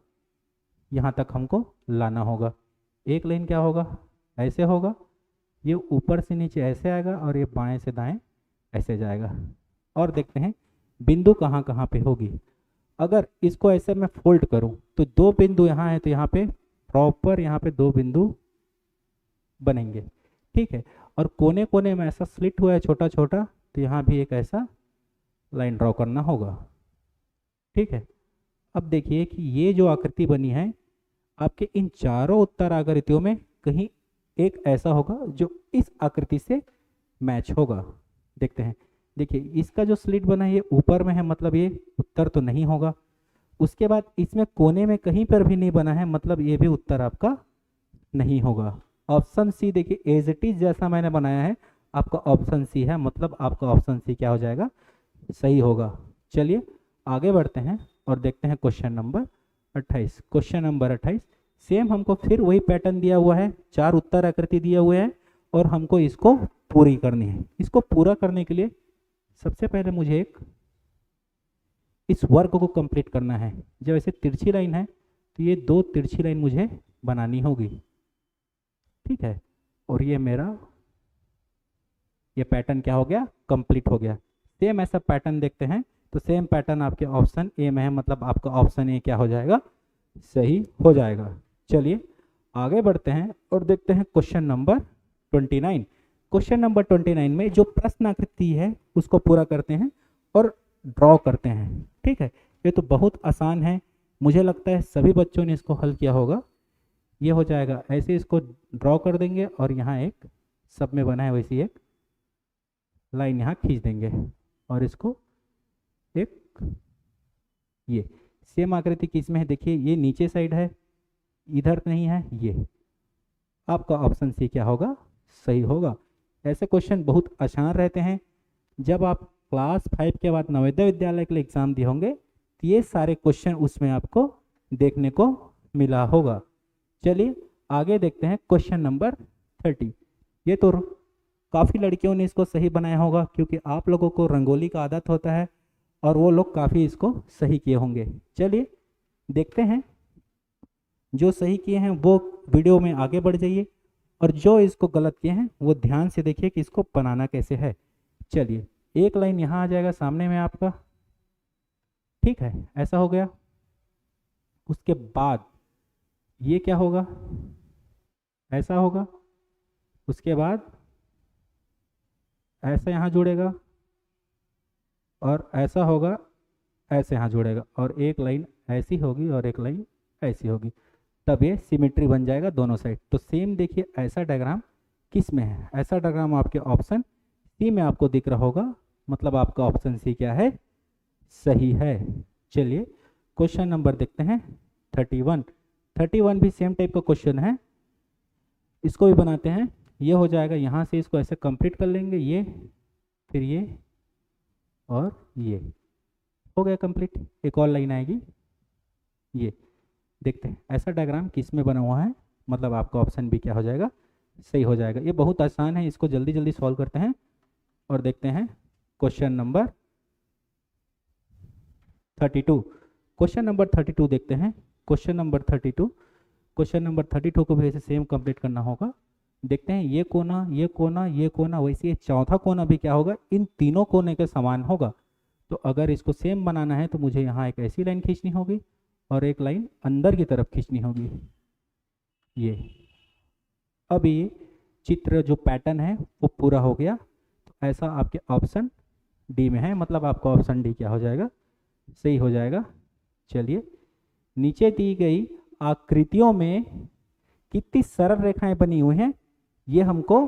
यहाँ तक हमको लाना होगा। एक लाइन क्या होगा, ऐसे होगा, ये ऊपर से नीचे ऐसे आएगा और ये बाएं से दाएं ऐसे जाएगा। और देखते हैं बिंदु कहाँ कहाँ पे होगी। अगर इसको ऐसे मैं फोल्ड करूँ तो दो बिंदु यहाँ है, तो यहाँ पे प्रॉपर यहाँ पे दो बिंदु बनेंगे। ठीक है, और कोने कोने में ऐसा स्लिट हुआ है छोटा छोटा, तो यहाँ भी एक ऐसा लाइन ड्रॉ करना होगा। ठीक है, अब देखिए कि ये जो आकृति बनी है आपके इन चारों उत्तर आकृतियों में कहीं एक ऐसा होगा जो इस आकृति से मैच होगा। देखते हैं, देखिए इसका जो स्लिट बना है ये ऊपर में है, मतलब ये उत्तर तो नहीं होगा। उसके बाद इसमें कोने में कहीं पर भी नहीं बना है, मतलब ये भी उत्तर आपका नहीं होगा। ऑप्शन सी देखिए एज इट इज जैसा मैंने बनाया है आपका ऑप्शन सी है, मतलब आपका ऑप्शन सी क्या हो जाएगा, सही होगा। चलिए आगे बढ़ते हैं और देखते हैं question number 28। Question number 28 same हमको फिर वही पैटर्न दिया हुआ है, चार उत्तर आकृति दिया हुआ है और हमको इसको पूरी करनी है। इसको पूरा करने के लिए सबसे पहले मुझे एक इस वर्ग को कंप्लीट करना है। जब ऐसे तिरछी लाइन है तो ये दो तिरछी लाइन मुझे बनानी होगी। ठीक है, और ये मेरा ये पैटर्न क्या हो गया, कंप्लीट हो गया। सेम ऐसा पैटर्न देखते हैं, तो सेम पैटर्न आपके ऑप्शन ए में है, मतलब आपका ऑप्शन ए क्या हो जाएगा, सही हो जाएगा। चलिए आगे बढ़ते हैं और देखते हैं क्वेश्चन नंबर 29। क्वेश्चन नंबर 29 में जो प्रश्न आकृति है उसको पूरा करते हैं और ड्रॉ करते हैं। ठीक है, ये तो बहुत आसान है, मुझे लगता है सभी बच्चों ने इसको हल किया होगा। ये हो जाएगा ऐसे, इसको ड्रॉ कर देंगे और यहाँ एक सब में बना है वैसी एक लाइन यहाँ खींच देंगे और इसको एक ये सेम आकृति किस में है, देखिए ये नीचे साइड है, इधर नहीं है, ये आपका ऑप्शन सी क्या होगा, सही होगा। ऐसे क्वेश्चन बहुत आसान रहते हैं। जब आप क्लास 5 के बाद नवोदय विद्यालय के लिए एग्जाम दिए होंगे तो ये सारे क्वेश्चन उसमें आपको देखने को मिला होगा। चलिए आगे देखते हैं क्वेश्चन नंबर 30। ये तो काफ़ी लड़कियों ने इसको सही बनाया होगा क्योंकि आप लोगों को रंगोली का आदत होता है और वो लोग काफ़ी इसको सही किए होंगे। चलिए देखते हैं जो सही किए हैं वो वीडियो में आगे बढ़ जाइए, और जो इसको गलत किए हैं वो ध्यान से देखिए कि इसको बनाना कैसे है। चलिए, एक लाइन यहाँ आ जाएगा सामने में आपका, ठीक है, ऐसा हो गया। उसके बाद ये क्या होगा, ऐसा होगा। उसके बाद ऐसा यहाँ जुड़ेगा, और ऐसा होगा, ऐसे यहाँ जुड़ेगा, और एक लाइन ऐसी होगी और एक लाइन ऐसी होगी, तब ये सिमेट्री बन जाएगा दोनों साइड। तो सेम देखिए, ऐसा डायग्राम किस में है, ऐसा डायग्राम आपके ऑप्शन सी में आपको दिख रहा होगा, मतलब आपका ऑप्शन सी क्या है, सही है। चलिए क्वेश्चन नंबर देखते हैं 31। 31 भी सेम टाइप का क्वेश्चन है, इसको भी बनाते हैं। ये हो जाएगा, यहाँ से इसको ऐसे कंप्लीट कर लेंगे, ये फिर ये और ये हो गया कंप्लीट। एक और लाइन आएगी, ये देखते हैं ऐसा डायग्राम किस में बना हुआ है, मतलब आपका ऑप्शन भी क्या हो जाएगा, सही हो जाएगा। ये बहुत आसान है, इसको जल्दी जल्दी सॉल्व करते हैं और देखते हैं क्वेश्चन नंबर 32। क्वेश्चन नंबर 32 देखते हैं। क्वेश्चन नंबर 32, क्वेश्चन नंबर 32 को भी ऐसे सेम कंप्लीट करना होगा। देखते हैं, ये कोना, ये कोना, ये कोना, वैसे ये चौथा कोना भी क्या होगा, इन तीनों कोने के समान होगा। तो अगर इसको सेम बनाना है तो मुझे यहाँ एक ऐसी लाइन खींचनी होगी और एक लाइन अंदर की तरफ खींचनी होगी, ये। अब ये चित्र जो पैटर्न है वो पूरा हो गया। तो ऐसा आपके ऑप्शन डी में है, मतलब आपका ऑप्शन डी क्या हो जाएगा, सही हो जाएगा। चलिए, नीचे दी गई आकृतियों में कितनी सरल रेखाएं बनी हुई हैं, ये हमको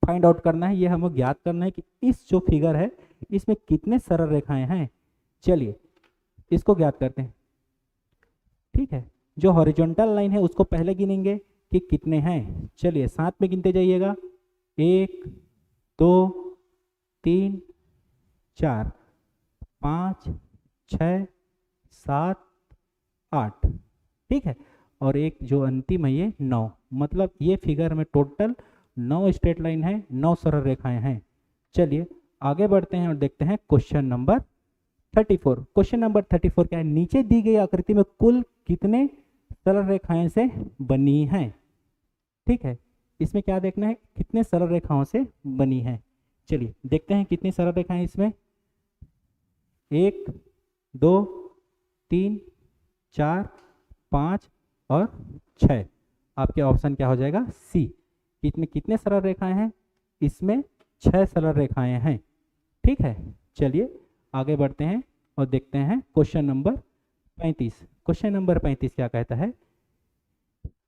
फाइंड आउट करना है, ये हमें ज्ञात करना है कि इस जो फिगर है इसमें कितने सरल रेखाएं हैं। चलिए इसको ज्ञात करते हैं, ठीक है। जो हॉरिजॉन्टल लाइन है उसको पहले गिनेंगे कि कितने हैं। चलिए साथ में गिनते जाइएगा, 1 2 3 4 5 6 7 8, ठीक है। और एक जो अंतिम है ये 9, मतलब ये फिगर में टोटल 9 स्ट्रेट लाइन है, 9 सरल रेखाएं हैं। चलिए आगे बढ़ते हैं और देखते हैं क्वेश्चन नंबर 34। क्वेश्चन नंबर 34 क्या है, नीचे दी गई आकृति में कुल कितने सरल रेखाएं से बनी हैं, ठीक है। इसमें क्या देखना है, कितने सरल रेखाओं से बनी है। चलिए देखते हैं कितनी सरल रेखाएं इसमें, 1 2 3 4 5 और 6। आपके ऑप्शन क्या हो जाएगा, सी। इसमें कितने सरल रेखाएं हैं, इसमें 6 सरल रेखाएं हैं, ठीक है। चलिए आगे बढ़ते हैं और देखते हैं क्वेश्चन नंबर 35। क्वेश्चन नंबर 35 क्या कहता है,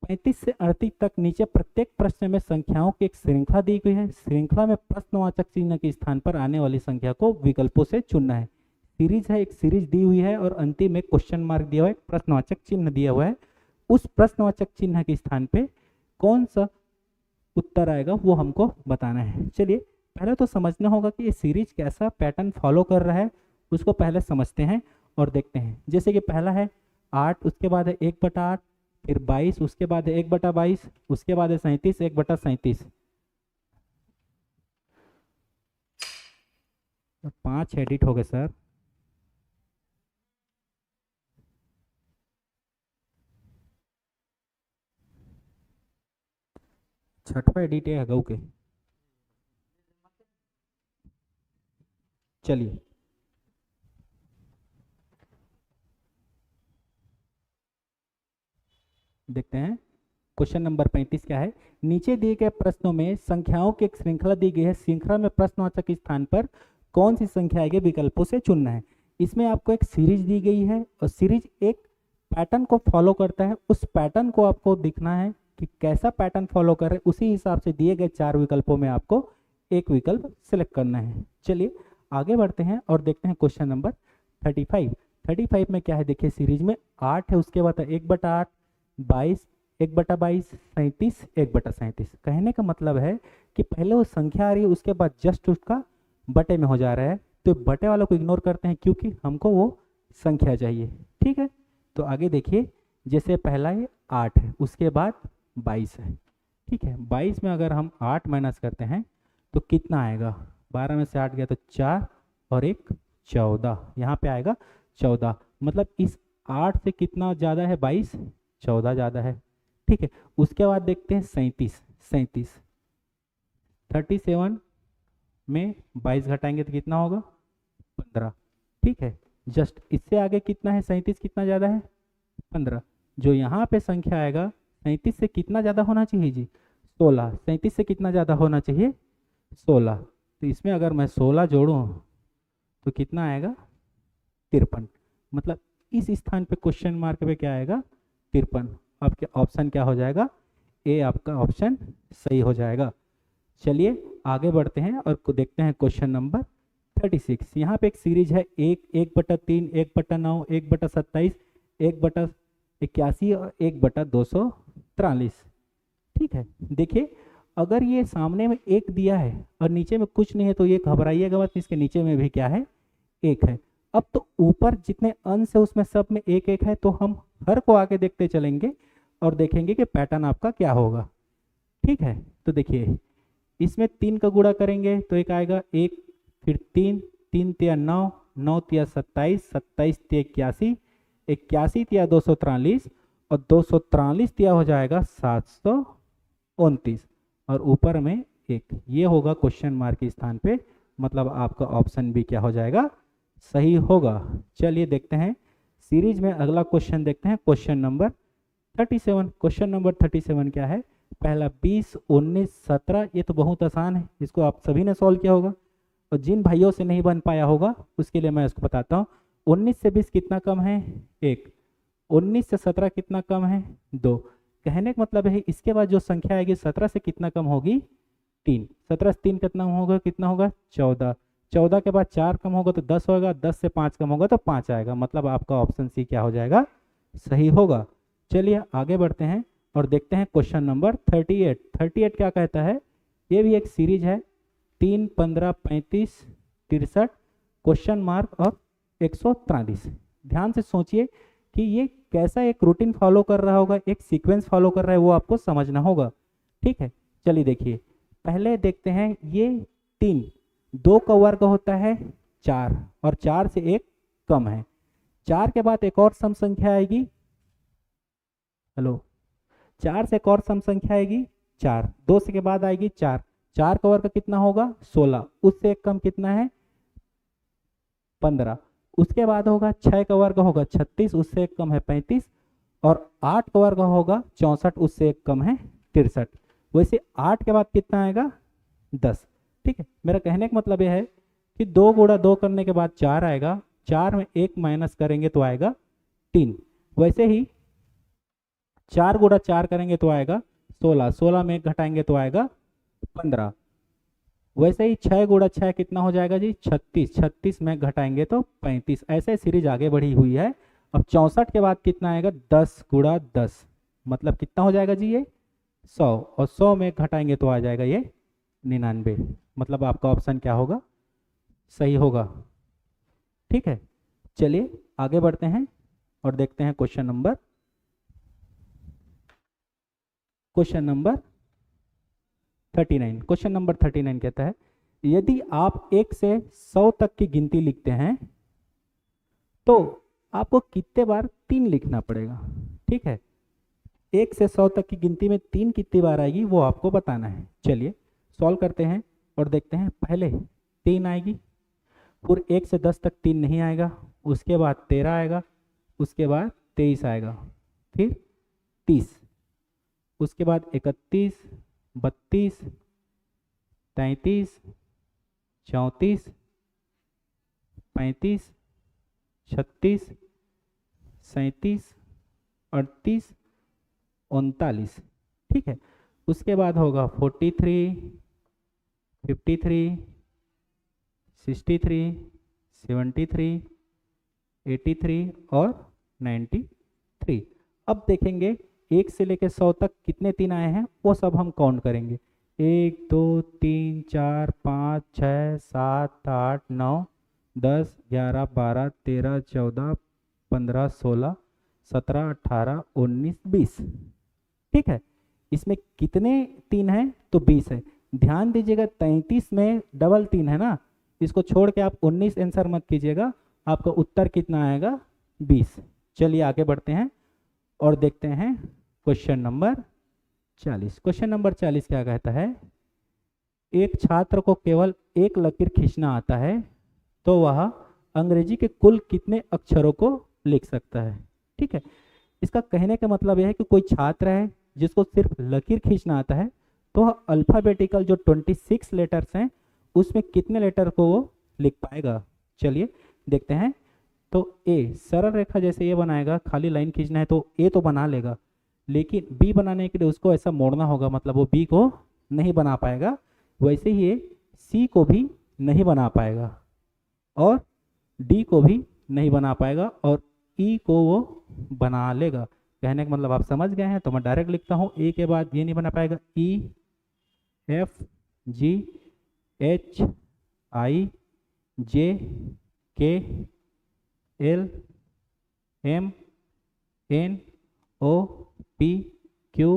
35 से 38 तक नीचे प्रत्येक प्रश्न में संख्याओं की एक श्रृंखला दी गई है। श्रृंखला में प्रश्नवाचक चिन्ह के स्थान पर आने वाली संख्या को विकल्पों से चुनना है। सीरीज है, एक सीरीज दी हुई है और अंतिम में क्वेश्चन मार्क दिया हुआ है, प्रश्नवाचक चिन्ह दिया हुआ है। उस प्रश्नवाचक चिन्ह के स्थान पे कौन सा उत्तर आएगा वो हमको बताना है। चलिए पहले तो समझना होगा कि ये सीरीज कैसा पैटर्न फॉलो कर रहा है, उसको पहले समझते हैं और देखते हैं। जैसे कि पहला है 8, उसके बाद है 1/8, फिर 22, उसके बाद है 1/22, उसके बाद है 37, 1/37। 5 एडिट हो गए सर। छठवा एडिट है गऊ के। चलिए देखते हैं क्वेश्चन नंबर 35 क्या है। नीचे दिए गए प्रश्नों में संख्याओं की एक श्रृंखला दी गई है। श्रृंखला में प्रश्नवाचक के स्थान पर कौन सी संख्या आएगी, विकल्पों से चुनना है। इसमें आपको एक सीरीज दी गई है और सीरीज एक पैटर्न को फॉलो करता है। उस पैटर्न को आपको दिखना है कि कैसा पैटर्न फॉलो कर रहे हैं, उसी हिसाब से दिए गए 4 विकल्पों में आपको एक विकल्प सिलेक्ट करना है। चलिए आगे बढ़ते हैं और देखते हैं क्वेश्चन नंबर 35। 35 में क्या है, देखिए सीरीज में 8 है, उसके बाद 1/8, 22, 1/22, 37, 1/37। कहने का मतलब है कि पहले वो संख्या आ रही है, उसके बाद जस्ट उसका बटे में हो जा रहा है। तो बटे वालों को इग्नोर करते हैं क्योंकि हमको वो संख्या चाहिए, ठीक है। तो आगे देखिए, जैसे पहला ये 8 है, उसके बाद 22 है, ठीक है। 22 में अगर हम 8 माइनस करते हैं तो कितना आएगा, 12 में से 8 गया तो 4 और 1 14, यहाँ पे आएगा 14। मतलब इस 8 से कितना ज़्यादा है, 22 14 ज़्यादा है। ठीक है, उसके बाद देखते हैं 37। 37 में 22 घटाएंगे तो कितना होगा 15। ठीक है, जस्ट इससे आगे कितना है 37 कितना ज़्यादा है 15। जो यहाँ पे संख्या आएगा 37 से कितना ज़्यादा होना चाहिए जी 16। 37 से कितना ज़्यादा होना चाहिए 16। तो इसमें अगर मैं 16 जोड़ूँ तो कितना आएगा 53। मतलब इस स्थान पे क्वेश्चन मार्क पे क्या आएगा 53। आपके ऑप्शन क्या हो जाएगा ए, आपका ऑप्शन सही हो जाएगा। चलिए आगे बढ़ते हैं और देखते हैं क्वेश्चन नंबर 36। यहाँ पे एक सीरीज है 1/3, 1/9, 1/27, 1/81 और 1/243। ठीक है, देखिए अगर ये सामने में एक दिया है और नीचे में कुछ नहीं है तो ये घबराइएगा मत, इसके नीचे में भी क्या है एक है। अब तो ऊपर जितने अंश है उसमें सब में एक एक है, तो हम हर को आगे देखते चलेंगे और देखेंगे कि पैटर्न आपका क्या होगा। ठीक है, तो देखिए इसमें 3 का गुणा करेंगे तो एक आएगा 1, फिर 3, 3 तिया 9, 9 तिया 27, 27 तिया 81, 81 तिया 243 और 243 तिया हो जाएगा 729 और ऊपर में एक। ये होगा क्वेश्चन मार्क के स्थान पे, मतलब आपका ऑप्शन भी क्या हो जाएगा सही होगा। चलिए देखते हैं सीरीज में अगला क्वेश्चन देखते हैं, क्वेश्चन नंबर 37। क्वेश्चन नंबर 37 क्या है, पहला 20, 19, 17। ये तो बहुत आसान है, इसको आप सभी ने सॉल्व किया होगा और जिन भाइयों से नहीं बन पाया होगा उसके लिए मैं इसको बताता हूँ। 19 से 20 कितना कम है 1, 19 से 17 कितना कम है 2। कहने का मतलब है इसके बाद जो संख्या आएगी 17 से कितना कम होगी 3। 17 से 3 कितना होगा 14। 14 के बाद 4 कम होगा तो 10 होगा, 10 से 5 कम होगा तो 5 आएगा। मतलब आपका ऑप्शन सी क्या हो जाएगा सही होगा। चलिए आगे बढ़ते हैं और देखते हैं क्वेश्चन नंबर 38। 38 क्या कहता है, ये भी एक सीरीज है 3, 15, 35, 63 क्वेश्चन मार्क और 143। ध्यान से सोचिए कि ये कैसा एक रूटीन फॉलो कर रहा होगा, एक सीक्वेंस फॉलो कर रहा है, वो आपको समझना होगा। ठीक है, चलिए देखिए पहले देखते हैं ये 3, 2 का वर्ग होता है 4 और 4 से 1 कम है। 4 के बाद एक और सम संख्या आएगी, हेलो 4 से एक और सम संख्या आएगी 4, 2 से के बाद आएगी 4, 4 का वर्ग कितना होगा 16, उससे एक कम कितना है 15। उसके बाद होगा 6 का वर्ग होगा 36, उससे एक कम है 35 और 8 का वर्ग होगा 64, उससे एक कम है 63। वैसे 8 के बाद कितना आएगा 10। ठीक है, मेरा कहने का मतलब यह है कि 2 गुणा 2 करने के बाद 4 आएगा, 4 में 1 माइनस करेंगे तो आएगा 3। वैसे ही 4 गुणा 4 करेंगे तो आएगा 16, 16 में 1 घटाएंगे तो आएगा 15। वैसे ही 6 गुणा 6 कितना हो जाएगा जी 36, 36 में घटाएंगे तो 35। ऐसे सीरीज आगे बढ़ी हुई है। अब 64 के बाद कितना आएगा 10 गुणा 10, मतलब कितना हो जाएगा जी ये 100 और 100 में घटाएंगे तो आ जाएगा ये 99। मतलब आपका ऑप्शन क्या होगा सही होगा। ठीक है, चलिए आगे बढ़ते हैं और देखते हैं क्वेश्चन नंबर 39। क्वेश्चन नंबर 39 कहता है यदि आप 1 से 100 तक की गिनती लिखते हैं तो आपको कितने बार 3 लिखना पड़ेगा। ठीक है, 1 से 100 तक की गिनती में 3 कितनी बार आएगी वो आपको बताना है। चलिए सॉल्व करते हैं और देखते हैं। पहले 3 आएगी, फिर 1 से 10 तक 3 नहीं आएगा, उसके बाद 13 आएगा, उसके बाद 23 आएगा, फिर 30, उसके बाद 31, 32, 33, 34, 35, 36, 37, 38, 39। ठीक है, उसके बाद होगा 43, 53, 63, 73, 83 और 93। अब देखेंगे 1 से लेकर 100 तक कितने 3 आए हैं वो सब हम काउंट करेंगे। 1, 2, 3, 4, 5, 6, 7, 8, 9, 10, 11, 12, 13, 14, 15, 16, 17, 18, 19, 20। ठीक है, इसमें कितने 3 हैं तो 20 है। ध्यान दीजिएगा 33 में डबल 3 है ना, इसको छोड़ के आप 19 आंसर मत कीजिएगा, आपका उत्तर कितना आएगा 20। चलिए आगे बढ़ते हैं और देखते हैं क्वेश्चन नंबर 40। क्वेश्चन नंबर 40 क्या कहता है, एक छात्र को केवल एक लकीर खींचना आता है तो वह अंग्रेजी के कुल कितने अक्षरों को लिख सकता है। ठीक है, इसका कहने का मतलब यह है कि कोई छात्र है जिसको सिर्फ लकीर खींचना आता है तो वह अल्फ़ाबेटिकल जो 26 लेटर्स हैं उसमें कितने लेटर को वो लिख पाएगा। चलिए देखते हैं। तो ए सरल रेखा जैसे ये बनाएगा, खाली लाइन खींचना है तो ए तो बना लेगा, लेकिन बी बनाने के लिए उसको ऐसा मोड़ना होगा, मतलब वो बी को नहीं बना पाएगा। वैसे ही ये सी को भी नहीं बना पाएगा और डी को भी नहीं बना पाएगा और ई को वो बना लेगा। कहने का मतलब आप समझ गए हैं, तो मैं डायरेक्ट लिखता हूँ। ए के बाद ये नहीं बना पाएगा, E F G H I J K L M N O P Q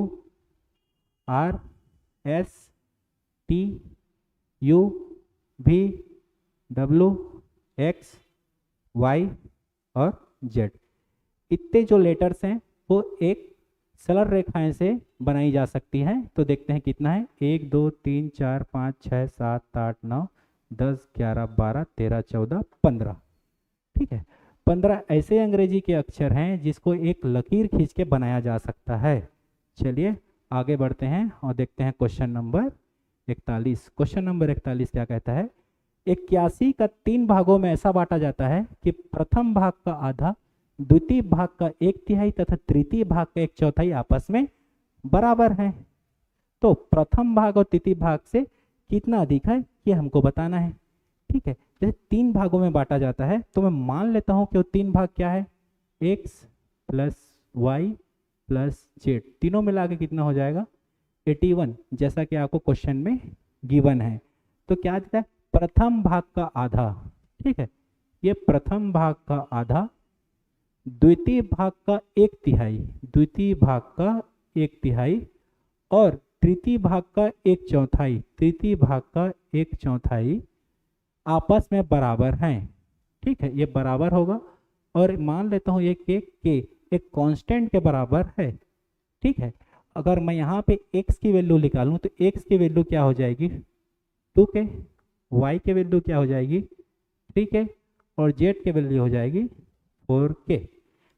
R S T U V W X Y और जेड। इतने जो लेटर्स हैं वो एक सरल रेखाएं से बनाई जा सकती हैं। तो देखते हैं कितना है, 1 2 3 4 5 6 7 8 9 10 11 12 13 14 15। ठीक है, 15 ऐसे अंग्रेजी के अक्षर हैं जिसको एक लकीर खींच के बनाया जा सकता है। चलिए आगे बढ़ते हैं और देखते हैं क्वेश्चन नंबर 41। क्वेश्चन नंबर 41 क्या कहता है, 81 का 3 भागों में ऐसा बांटा जाता है कि प्रथम भाग का आधा, द्वितीय भाग का 1/3 तथा तृतीय भाग का 1/4 आपस में बराबर हैं। तो प्रथम भाग और तृतीय भाग से कितना अधिक है ये हमको बताना है। ठीक है, जैसे 3 भागों में बांटा जाता है तो मैं मान लेता हूं कि वो 3 भाग क्या है, x plus Y plus Z, तीनों मिला के कितना हो जाएगा 81, जैसा कि आपको क्वेश्चन में गिवन है। तो क्या दिखता है, प्रथम भाग का आधा। ठीक है, ये प्रथम भाग का आधा, द्वितीय भाग का 1/3, द्वितीय भाग का 1/3 और तृतीय भाग का 1/4, तृतीय भाग का 1/4 आपस में बराबर हैं। ठीक है, ये बराबर होगा और मान लेता हूँ ये के एक कांस्टेंट के बराबर है। ठीक है, अगर मैं यहाँ पे x की वैल्यू निकालूं तो x की वैल्यू क्या हो जाएगी 2k, y की वैल्यू क्या हो जाएगी 3k और z की वैल्यू हो जाएगी 4k।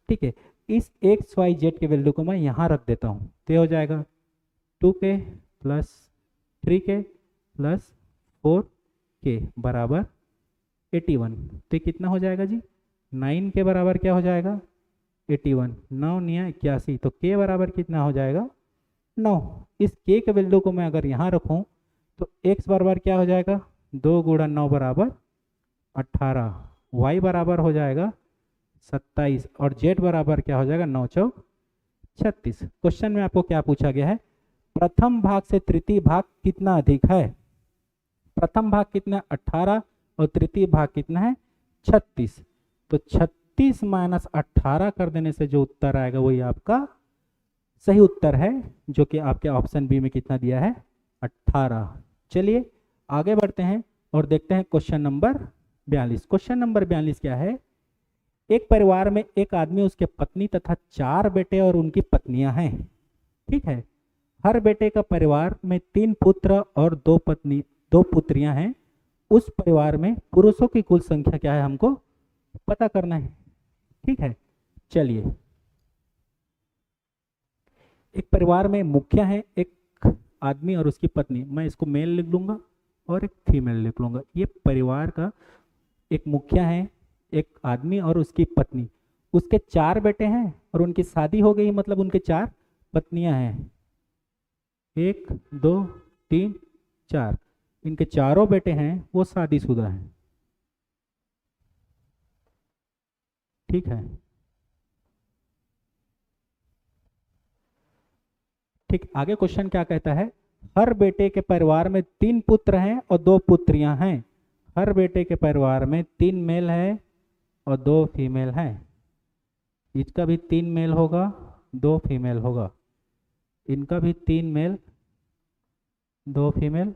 ठीक है, इस x y z की वैल्यू को मैं यहाँ रख देता हूँ तो ये हो जाएगा 2k plus 3k plus 4k बराबर 81। तो ये कितना हो जाएगा जी, 9 के बराबर क्या हो जाएगा 81, 9 9 81, तो k बराबर कितना हो जाएगा 9। इस k के वैल्यू को मैं अगर यहाँ रखूँ तो x बराबर क्या हो जाएगा 2 गुणा 9 बराबर 18, y बराबर हो जाएगा 27 और z बराबर क्या हो जाएगा 9 चौक 36। क्वेश्चन में आपको क्या पूछा गया है, प्रथम भाग से तृतीय भाग कितना अधिक है। प्रथम भाग कितना 18 और तृतीय भाग कितना है 36। तो 36 माइनस 18 कर देने से जो उत्तर आएगा वही आपका सही उत्तर है, जो कि आपके ऑप्शन बी में कितना दिया है 18। चलिए आगे बढ़ते हैं और देखते हैं क्वेश्चन नंबर 42। क्वेश्चन नंबर 42 क्या है, एक परिवार में एक आदमी, उसके पत्नी तथा 4 बेटे और उनकी पत्नियां हैं। ठीक है, हर बेटे का परिवार में 3 पुत्र और 2 पुत्रियां हैं। उस परिवार में पुरुषों की कुल संख्या क्या है हमको पता करना है। ठीक है, चलिए एक परिवार में मुखिया है, एक आदमी और उसकी पत्नी, मैं इसको मेल लिख लूंगा और एक फीमेल लिख लूंगा। ये परिवार का एक मुखिया है, एक आदमी और उसकी पत्नी, उसके 4 बेटे हैं और उनकी शादी हो गई, मतलब उनके 4 पत्नियां हैं, 1 2 3 4। इनके चारों बेटे हैं वो शादीशुदा हैं। ठीक है, ठीक आगे क्वेश्चन क्या कहता है, हर बेटे के परिवार में 3 पुत्र हैं और 2 पुत्रियां हैं। हर बेटे के परिवार में 3 मेल है और 2 फीमेल हैं। इसका भी 3 मेल होगा 2 फीमेल होगा, इनका भी 3 मेल 2 फीमेल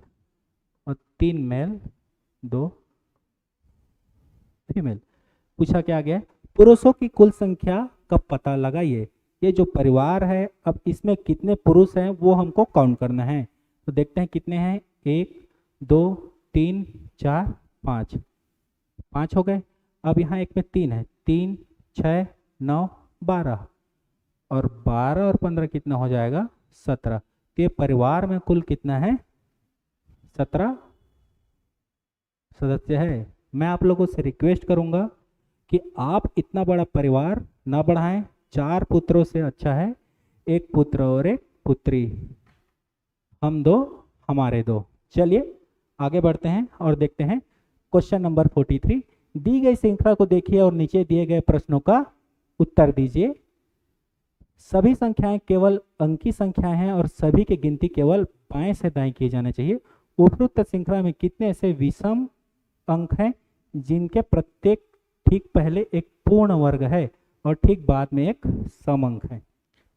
और 3 मेल 2 फीमेल। पूछा क्या गया, पुरुषों की कुल संख्या का पता लगाइए। ये जो परिवार है, अब इसमें कितने पुरुष हैं वो हमको काउंट करना है। तो देखते हैं कितने हैं, 1 2 3 4 5, 5 हो गए। अब यहाँ एक में 3 है, 3 6 9 12, और 12 और 15 कितना हो जाएगा, 17। तो ये परिवार में कुल कितना है, 17 सदस्य है। मैं आप लोगों से रिक्वेस्ट करूंगा कि आप इतना बड़ा परिवार ना बढ़ाएं, 4 पुत्रों से अच्छा है 1 पुत्र और 1 पुत्री, हम 2 हमारे 2। चलिए आगे बढ़ते हैं और देखते हैं क्वेश्चन नंबर 43। दी गई श्रृंखला को देखिए और नीचे दिए गए प्रश्नों का उत्तर दीजिए। सभी संख्याएं केवल अंकी संख्याएं हैं और सभी की गिनती केवल बाएं से दाएं किए जाने चाहिए। उपरोक्त श्रृंखला में कितने ऐसे विषम अंक हैं जिनके प्रत्येक ठीक पहले एक पूर्ण वर्ग है और ठीक बाद में एक सम अंक है।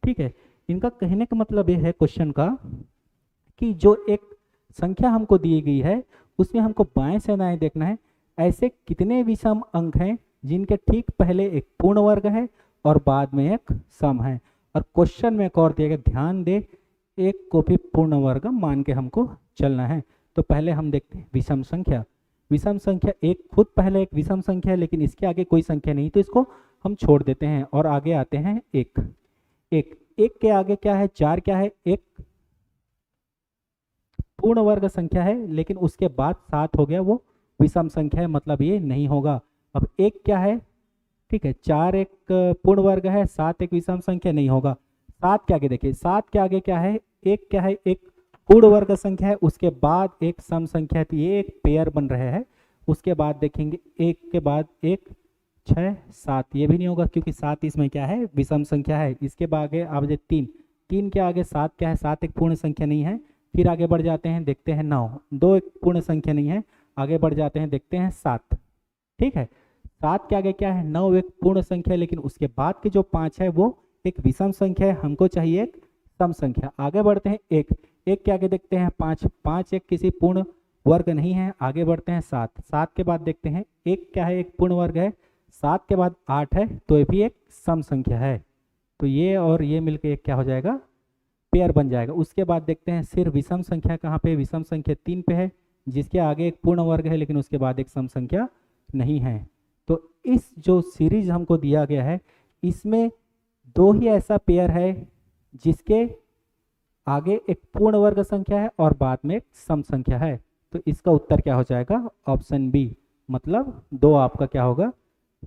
ठीक है, इनका कहने का मतलब यह है क्वेश्चन का कि जो एक संख्या हमको दी गई है उसमें हमको बाएं से दाएं देखना है, ऐसे कितने विषम अंक हैं जिनके ठीक पहले एक पूर्ण वर्ग है और बाद में एक सम है। और क्वेश्चन में एक और दिया गया, ध्यान दे, एक को भी पूर्ण वर्ग मान के हमको चलना है। तो पहले हम देखते हैं विषम संख्या। विषम संख्या एक खुद पहले एक विषम संख्या है, लेकिन इसके आगे कोई संख्या नहीं, तो इसको हम छोड़ देते हैं और आगे आते हैं एक। एक के आगे क्या है, 4 क्या है, एक पूर्ण वर्ग संख्या है, लेकिन उसके बाद 7 हो गया, वो विषम संख्या है, मतलब ये नहीं होगा। अब एक क्या है, ठीक है, 4 एक पूर्ण वर्ग है, 7 एक विषम संख्या, नहीं होगा। 7 के आगे देखिए, 7 के आगे क्या है, एक क्या है, एक पूर्ण वर्ग संख्या है, उसके बाद एक सम संख्या है, ये एक पेयर बन रहे हैं। उसके बाद देखेंगे एक के बाद एक 6 7, ये भी नहीं होगा क्योंकि 7 इसमें क्या है, विषम संख्या है। इसके बाद आगे आप 3 के आगे 7 क्या है, 7 एक पूर्ण संख्या नहीं है। फिर आगे बढ़ जाते हैं, देखते हैं 9, 2 एक पूर्ण संख्या नहीं है। आगे बढ़ जाते हैं, देखते हैं 7, ठीक है, 7 के आगे क्या है, 9 एक पूर्ण संख्या है, लेकिन उसके बाद के जो 5 है वो एक विषम संख्या है, हमको चाहिए एक सम संख्या। आगे बढ़ते हैं एक के आगे देखते हैं 5 एक किसी पूर्ण वर्ग नहीं है। आगे बढ़ते हैं 7 के बाद देखते हैं एक क्या है, एक पूर्ण वर्ग है। 7 के बाद 8 है, तो ये भी एक सम संख्या है, तो ये और ये मिलके एक क्या हो जाएगा, पेयर बन जाएगा। उसके बाद देखते हैं सिर्फ विषम संख्या कहाँ पे, विषम संख्या 3 पे है, जिसके आगे एक पूर्ण वर्ग है लेकिन उसके बाद एक सम संख्या नहीं है। तो इस जो सीरीज हमको दिया गया है इसमें 2 ही ऐसा पेयर है जिसके आगे एक पूर्ण वर्ग संख्या है और बाद में एक सम संख्या है। तो इसका उत्तर क्या हो जाएगा, ऑप्शन बी, मतलब 2 आपका क्या होगा,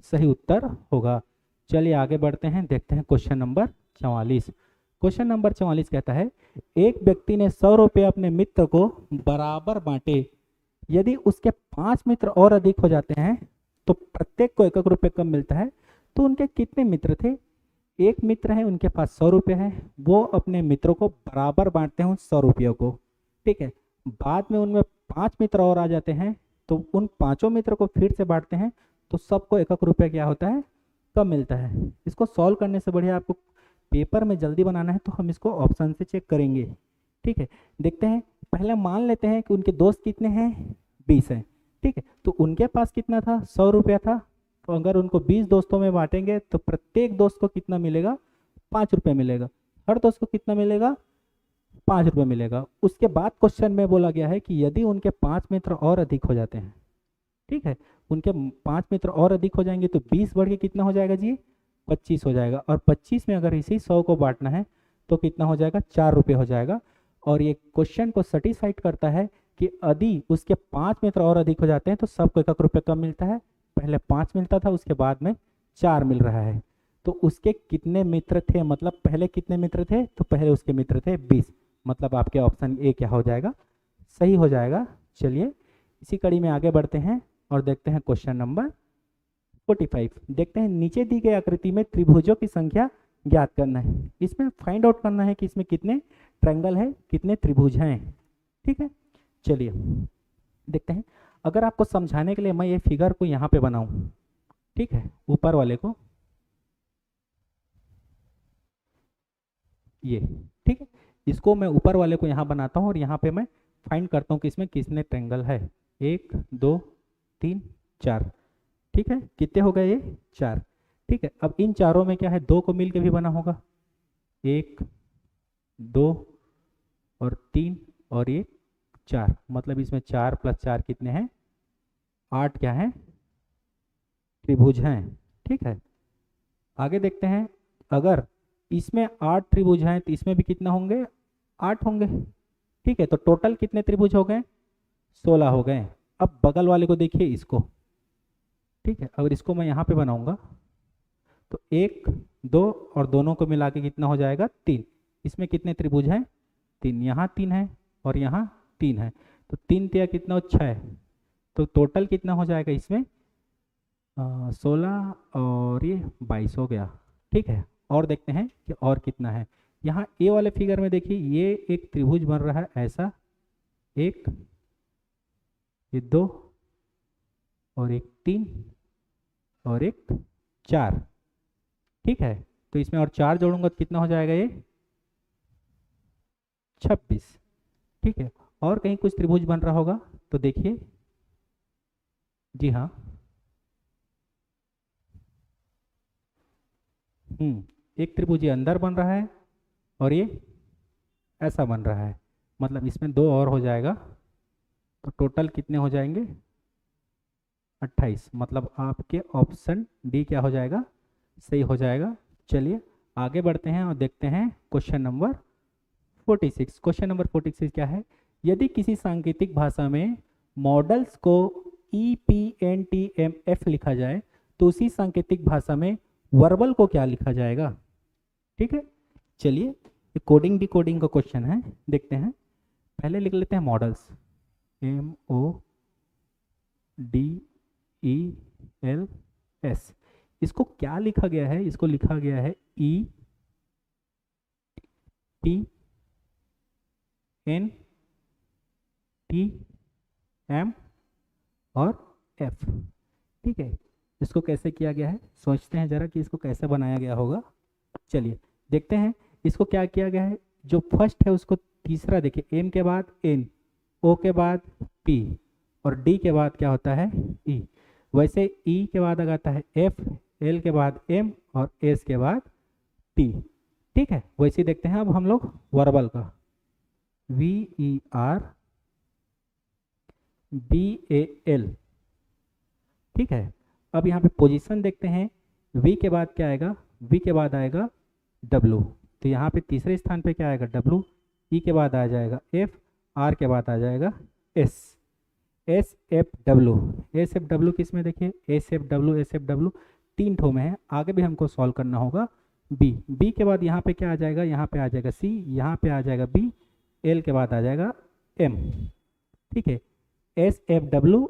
सही उत्तर होगा। चलिए आगे बढ़ते हैं, देखते हैं क्वेश्चन नंबर 44। क्वेश्चन नंबर 44 कहता है, एक व्यक्ति ने 100 रुपये अपने मित्र को बराबर बांटे। यदि उसके 5 मित्र और अधिक हो जाते हैं तो प्रत्येक को 1 रुपये कम मिलता है। तो उनके कितने मित्र थे, एक मित्र है, उनके पास 100 रुपये है, वो अपने मित्रों को बराबर बांटते हैं उन 100 रुपयों को, ठीक है। बाद में उनमें 5 मित्र और आ जाते हैं, तो उन 5 मित्र को फिर से बांटते हैं, तो सबको 1 रुपये क्या होता है, कम मिलता है। इसको सॉल्व करने से बढ़िया आपको पेपर में जल्दी बनाना है, तो हम इसको ऑप्शन से चेक करेंगे, ठीक है। देखते हैं, पहले मान लेते हैं कि उनके दोस्त कितने हैं, 20 हैं, ठीक है। तो उनके पास कितना था, 100 रुपया था। तो अगर उनको 20 दोस्तों में बांटेंगे तो प्रत्येक दोस्त को कितना मिलेगा, 5 रुपये मिलेगा। हर दोस्त को कितना मिलेगा, 5 रुपये मिलेगा। उसके बाद क्वेश्चन में बोला गया है कि यदि उनके 5 मित्र और अधिक हो जाते हैं, ठीक है, उनके 5 मित्र और अधिक हो जाएंगे तो 20 बढ़ के कितना हो जाएगा जी, 25 हो जाएगा। और 25 में अगर इसी 100 को बांटना है तो कितना हो जाएगा, 4 रुपये हो जाएगा। और ये क्वेश्चन को सेटिस्फाइड करता है कि यदि उसके 5 मित्र और अधिक हो जाते हैं तो सबको 1 रुपये कम मिलता है। पहले 5 मिलता था, उसके बाद में 4 मिल रहा है। तो उसके कितने मित्र थे, मतलब पहले कितने मित्र थे, तो पहले उसके मित्र थे 20, मतलब आपके ऑप्शन ए क्या हो जाएगा, सही हो जाएगा। चलिए इसी कड़ी में आगे बढ़ते हैं और देखते हैं क्वेश्चन नंबर 45। देखते हैं, नीचे दी गई आकृति में त्रिभुजों की संख्या ज्ञात करना है। इसमें फाइंड आउट करना है कि इसमें कितने ट्रायंगल है, कितने त्रिभुज हैं, ठीक है। चलिए देखते हैं, अगर आपको समझाने के लिए मैं ये फिगर को यहाँ पे बनाऊं, ठीक है, ऊपर वाले को, ये, ठीक है, इसको मैं ऊपर वाले को यहाँ बनाता हूँ और यहाँ पे मैं फाइंड करता हूँ कि इसमें कितने ट्रायंगल है। 1 2 3 4, ठीक है, कितने हो गए ये, 4, ठीक है। अब इन चारों में क्या है, 2 को मिल के भी बना होगा, 1 2 और 3 और ये 4, मतलब इसमें 4 + 4 कितने हैं, 8 क्या हैं, त्रिभुज हैं। ठीक है, आगे देखते हैं, अगर इसमें 8 त्रिभुज हैं तो इसमें भी कितना होंगे, 8 होंगे। ठीक है, तो टोटल कितने त्रिभुज हो गए, 16 हो गए। अब बगल वाले को देखिए, इसको, ठीक है, अगर इसको मैं यहाँ पे बनाऊंगा तो 1 2 और दोनों को मिला के कितना हो जाएगा, 3। इसमें कितने त्रिभुज हैं, 3, यहाँ 3 है और यहाँ 3 है, तो 3 तिया कितना हो, 6। तो टोटल कितना हो जाएगा इसमें, 16 और ये 22 हो गया। ठीक है, और देखते हैं कि और कितना है। यहाँ ए वाले फिगर में देखिए, ये एक त्रिभुज बन रहा है ऐसा, एक, ये 2 और एक 3 और एक 4। ठीक है, तो इसमें और 4 जोड़ूंगा तो कितना हो जाएगा, ये 26। ठीक है, और कहीं कुछ त्रिभुज बन रहा होगा तो देखिए, जी हाँ, एक त्रिभुज ये अंदर बन रहा है और ये ऐसा बन रहा है, मतलब इसमें 2 और हो जाएगा, तो टोटल कितने हो जाएंगे, 28। मतलब आपके ऑप्शन डी क्या हो जाएगा, सही हो जाएगा। चलिए आगे बढ़ते हैं और देखते हैं क्वेश्चन नंबर 46। क्वेश्चन नंबर 46 क्या है, यदि किसी सांकेतिक भाषा में मॉडल्स को EPNTMF लिखा जाए तो उसी सांकेतिक भाषा में वर्बल को क्या लिखा जाएगा। ठीक है, चलिए ये कोडिंग डिकोडिंग का क्वेश्चन है, देखते हैं। पहले लिख लेते हैं मॉडल्स, MODELS। इसको क्या लिखा गया है, इसको लिखा गया है EPNTM और F। ठीक है, इसको कैसे किया गया है, सोचते हैं जरा कि इसको कैसे बनाया गया होगा। चलिए देखते हैं इसको क्या किया गया है। जो फर्स्ट है उसको तीसरा देखिए, M के बाद N, O के बाद P और D के बाद क्या होता है, E। वैसे E के बाद अगर आता है F, L के बाद M और S के बाद T। ठीक है, वैसे देखते हैं अब हम लोग वर्बल का, VERBAL। ठीक है, अब यहाँ पे पोजीशन देखते हैं, V के बाद क्या आएगा, V के बाद आएगा W, तो यहाँ पे तीसरे स्थान पे क्या आएगा, W। E के बाद आ जाएगा F, R के बाद आ जाएगा S, SFW किस में देखिए, SFW 3 ठो में है। आगे भी हमको सॉल्व करना होगा। B के बाद यहाँ पे क्या आ जाएगा, यहाँ पे आ जाएगा C, यहाँ पे आ जाएगा B, L के बाद आ जाएगा M। ठीक है, SFW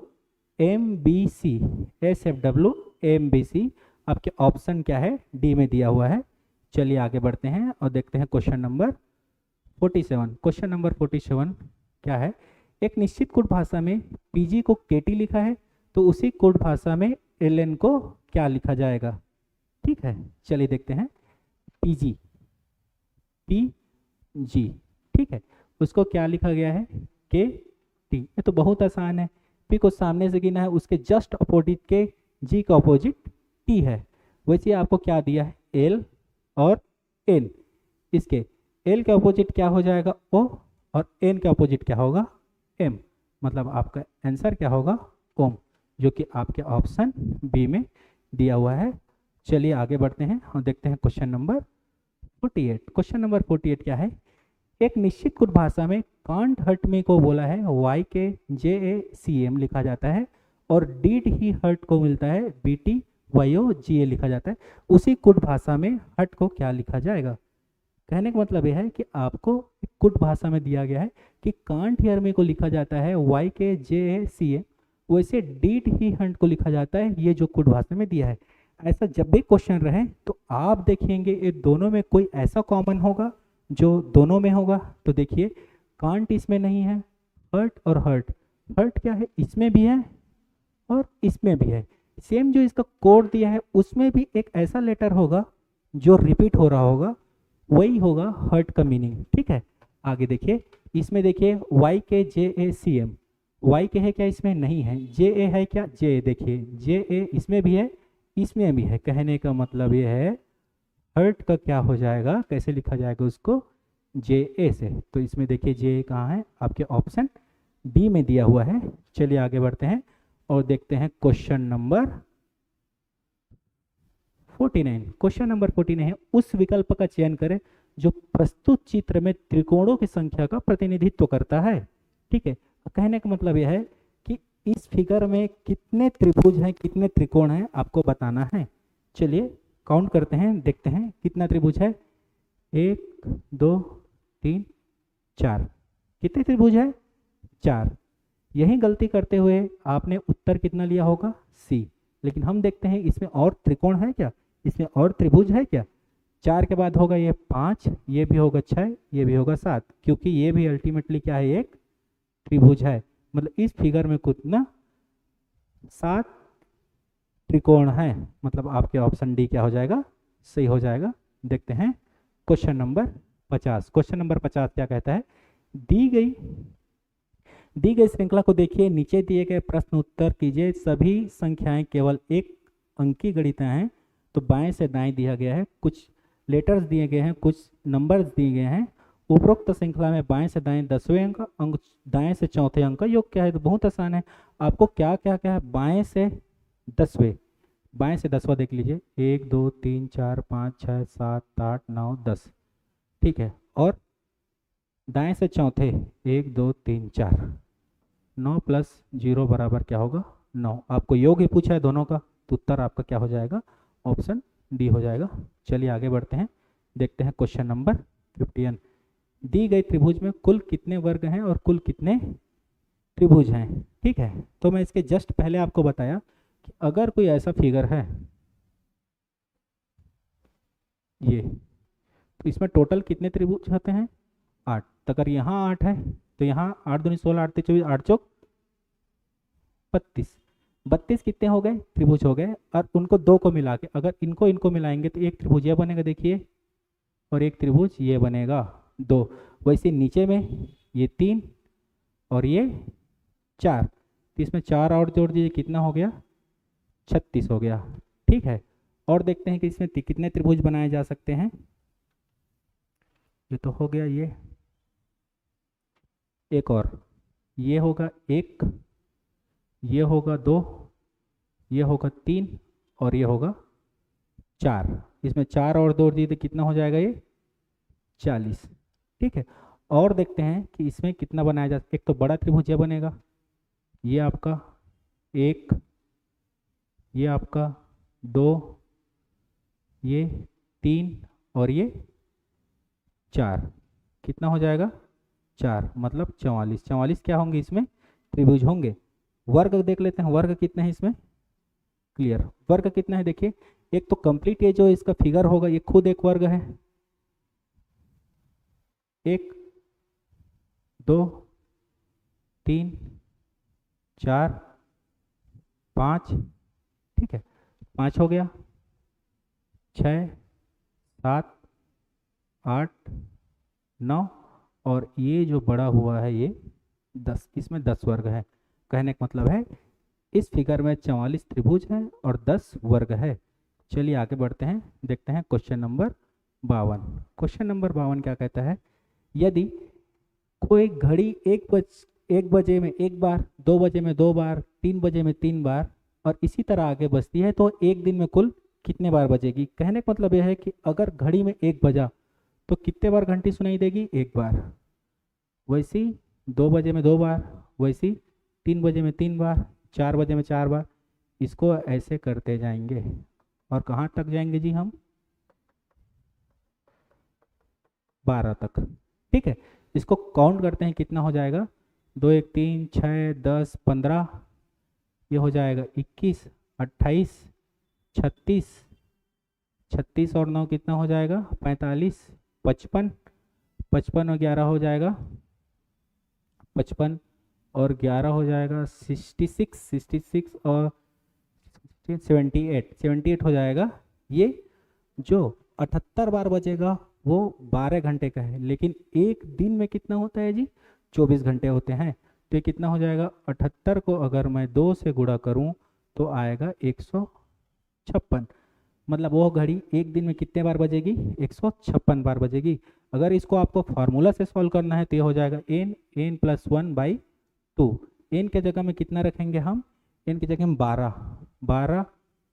MBC। आपके ऑप्शन क्या है, डी में दिया हुआ है। चलिए आगे बढ़ते हैं और देखते हैं क्वेश्चन नंबर 47। क्वेश्चन नंबर 47 क्या है, एक निश्चित कोड भाषा में PG को KT लिखा है तो उसी कोड भाषा में LN को क्या लिखा जाएगा। ठीक है, चलिए देखते हैं, PG, ठीक है, उसको क्या लिखा गया है, KT। ये तो बहुत आसान है, P को सामने से गिना है, उसके जस्ट अपोजिट के G का अपोजिट T है। वैसे आपको क्या दिया है, L और N। इसके L के अपोजिट क्या हो जाएगा, O, और N के अपोजिट क्या होगा, M। मतलब आपका आंसर क्या होगा, ओम, जो कि आपके ऑप्शन बी में दिया हुआ है। चलिए आगे बढ़ते हैं और देखते हैं क्वेश्चन नंबर 48। क्वेश्चन नंबर 48 क्या है, एक निश्चित कुछ भाषा में कांट हर्ट में को बोला है YKJACM लिखा जाता है और डिड ही हर्ट को मिलता है BTYOGA लिखा जाता है। उसी कुट भाषा में हर्ट को क्या लिखा जाएगा। कहने का मतलब यह है कि आपको कुट भाषा में दिया गया है कि कांट हियर में को लिखा जाता है YKJACM, वैसे डिड ही हर्ट को लिखा जाता है, ये जो कुट भाषा में दिया है। ऐसा जब भी क्वेश्चन रहे तो आप देखेंगे ये दोनों में कोई ऐसा कॉमन होगा जो दोनों में होगा। तो देखिए कांट इसमें नहीं है, हर्ट और हर्ट, हर्ट क्या है इसमें भी है और इसमें भी है। सेम जो इसका कोड दिया है उसमें भी एक ऐसा लेटर होगा जो रिपीट हो रहा होगा, वही होगा हर्ट का मीनिंग। ठीक है, आगे देखिए, इसमें देखिए YKJACM, Y के है क्या, इसमें नहीं है। JA है क्या, JA देखिए JA इसमें भी है इसमें भी है। कहने का मतलब ये है हर्ट का क्या हो जाएगा, कैसे लिखा जाएगा उसको, जे ए से। तो इसमें देखिए जे कहाँ है, आपके ऑप्शन डी में दिया हुआ है। चलिए आगे बढ़ते हैं और देखते हैं क्वेश्चन नंबर 49। क्वेश्चन नंबर 49 है, उस विकल्प का चयन करें जो प्रस्तुत चित्र में त्रिकोणों की संख्या का प्रतिनिधित्व करता है। ठीक है, कहने का मतलब यह है कि इस फिगर में कितने त्रिभुज हैं, कितने त्रिकोण हैं, आपको बताना है। चलिए काउंट करते हैं, देखते हैं कितना त्रिभुज है। 1 2 3 4। कितने त्रिभुज है, 4। यही गलती करते हुए आपने उत्तर कितना लिया होगा, सी। लेकिन हम देखते हैं इसमें और त्रिकोण है क्या, इसमें और त्रिभुज है क्या। 4 के बाद होगा ये 5, ये भी होगा 6, ये भी होगा 7, क्योंकि ये भी अल्टीमेटली क्या है, एक त्रिभुज है। मतलब इस फिगर में कितना, 7 त्रिकोण है। मतलब आपके ऑप्शन डी क्या हो जाएगा, सही हो जाएगा। देखते हैं क्वेश्चन नंबर 50। क्वेश्चन नंबर 50 क्या कहता है, दी गई श्रृंखला को देखिए, नीचे दिए गए प्रश्न उत्तर कीजिए। सभी संख्याएं केवल एक अंकी गणित हैं। तो बाएं से दाएं दिया गया है, कुछ लेटर्स दिए गए हैं, कुछ नंबर्स दिए गए हैं। उपरोक्त श्रृंखला में बाएं से दाएं 10वें अंक दाएं से चौथे अंक का योग क्या है। तो बहुत आसान है, आपको क्या क्या क्या है, बाएं से 10वें, बाएं से 10वां देख लीजिए, 1 2 3 4 5 6 7 8 9 10। ठीक है, और दाएं से चौथे 1 2 3 4, 9 + 0 बराबर क्या होगा, 9। आपको योग ही पूछा है दोनों का, तो उत्तर आपका क्या हो जाएगा, ऑप्शन डी हो जाएगा। चलिए आगे बढ़ते हैं, देखते हैं क्वेश्चन नंबर 51। दी गई त्रिभुज में कुल कितने वर्ग हैं और कुल कितने त्रिभुज हैं। ठीक है, तो मैं इसके जस्ट पहले आपको बताया कि अगर कोई ऐसा फिगर है ये, तो इसमें टोटल कितने त्रिभुज होते हैं, 8। तो अगर यहाँ 8 है तो यहाँ 8 दूनी 16, 8 24, 8 चौक 32। 32 कितने हो गए, त्रिभुज हो गए। और उनको दो को मिला के अगर इनको मिलाएंगे तो एक त्रिभुज ये बनेगा, देखिए, और एक त्रिभुज ये बनेगा 2। वैसे नीचे में ये 3 और ये 4, तो इसमें 4 और जोड़ दीजिए, कितना हो गया, 36 हो गया। ठीक है, और देखते हैं कि इसमें कितने त्रिभुज बनाए जा सकते हैं। ये तो हो गया, ये एक और, ये होगा 1, ये होगा 2, ये होगा 3 और ये होगा 4। इसमें 4 और 2 दिए तो कितना हो जाएगा, ये 40। ठीक है, और देखते हैं कि इसमें कितना बनाया जा, एक तो बड़ा त्रिभुज ये बनेगा, ये आपका 1, ये आपका 2, ये 3 और ये 4। कितना हो जाएगा, 4, मतलब 44। 44 क्या होंगे, इसमें त्रिभुज होंगे। वर्ग देख लेते हैं, वर्ग कितने हैं इसमें, क्लियर। वर्ग कितना है देखिए, एक तो कंप्लीट ये जो इसका फिगर होगा ये खुद एक वर्ग है, 1 2 3 4 5। ठीक है, 5 हो गया, 6 7 8 9 और ये जो बड़ा हुआ है ये 10। इसमें 10 वर्ग है। कहने का मतलब है इस फिगर में 44 त्रिभुज हैं और 10 वर्ग है। चलिए आगे बढ़ते हैं, देखते हैं क्वेश्चन नंबर 52। क्वेश्चन नंबर 52 क्या कहता है, यदि कोई घड़ी 1 बजे में एक बार, 2 बजे में 2 बार, 3 बजे में 3 बार और इसी तरह आगे बजती है तो एक दिन में कुल कितने बार बजेगी। कहने का मतलब यह है कि अगर घड़ी में 1 बजा तो कितने बार घंटी सुनाई देगी, 1 बार। वैसी 2 बजे में 2 बार, वैसी 3 बजे में 3 बार, 4 बजे में 4 बार। इसको ऐसे करते जाएंगे और कहाँ तक जाएंगे जी हम, 12 तक। ठीक है, इसको काउंट करते हैं कितना हो जाएगा, 2 1 3 6 10 15, ये हो जाएगा 21 28 36, 36 और 9 कितना हो जाएगा, 45 55, 55 और 11 हो जाएगा 55 और 11 हो जाएगा 66, 66 और 78 हो जाएगा। ये जो 78 बार बजेगा वो 12 घंटे का है, लेकिन एक दिन में कितना होता है जी, 24 घंटे होते हैं। तो ये कितना हो जाएगा, 78 को अगर मैं 2 से गुणा करूं तो आएगा 156। मतलब वो घड़ी एक दिन में कितने बार बजेगी, 156 बार बजेगी। अगर इसको आपको फार्मूला से सॉल्व करना है तो ये हो जाएगा n प्लस 1/2। n के जगह में कितना रखेंगे हम, n की जगह में 12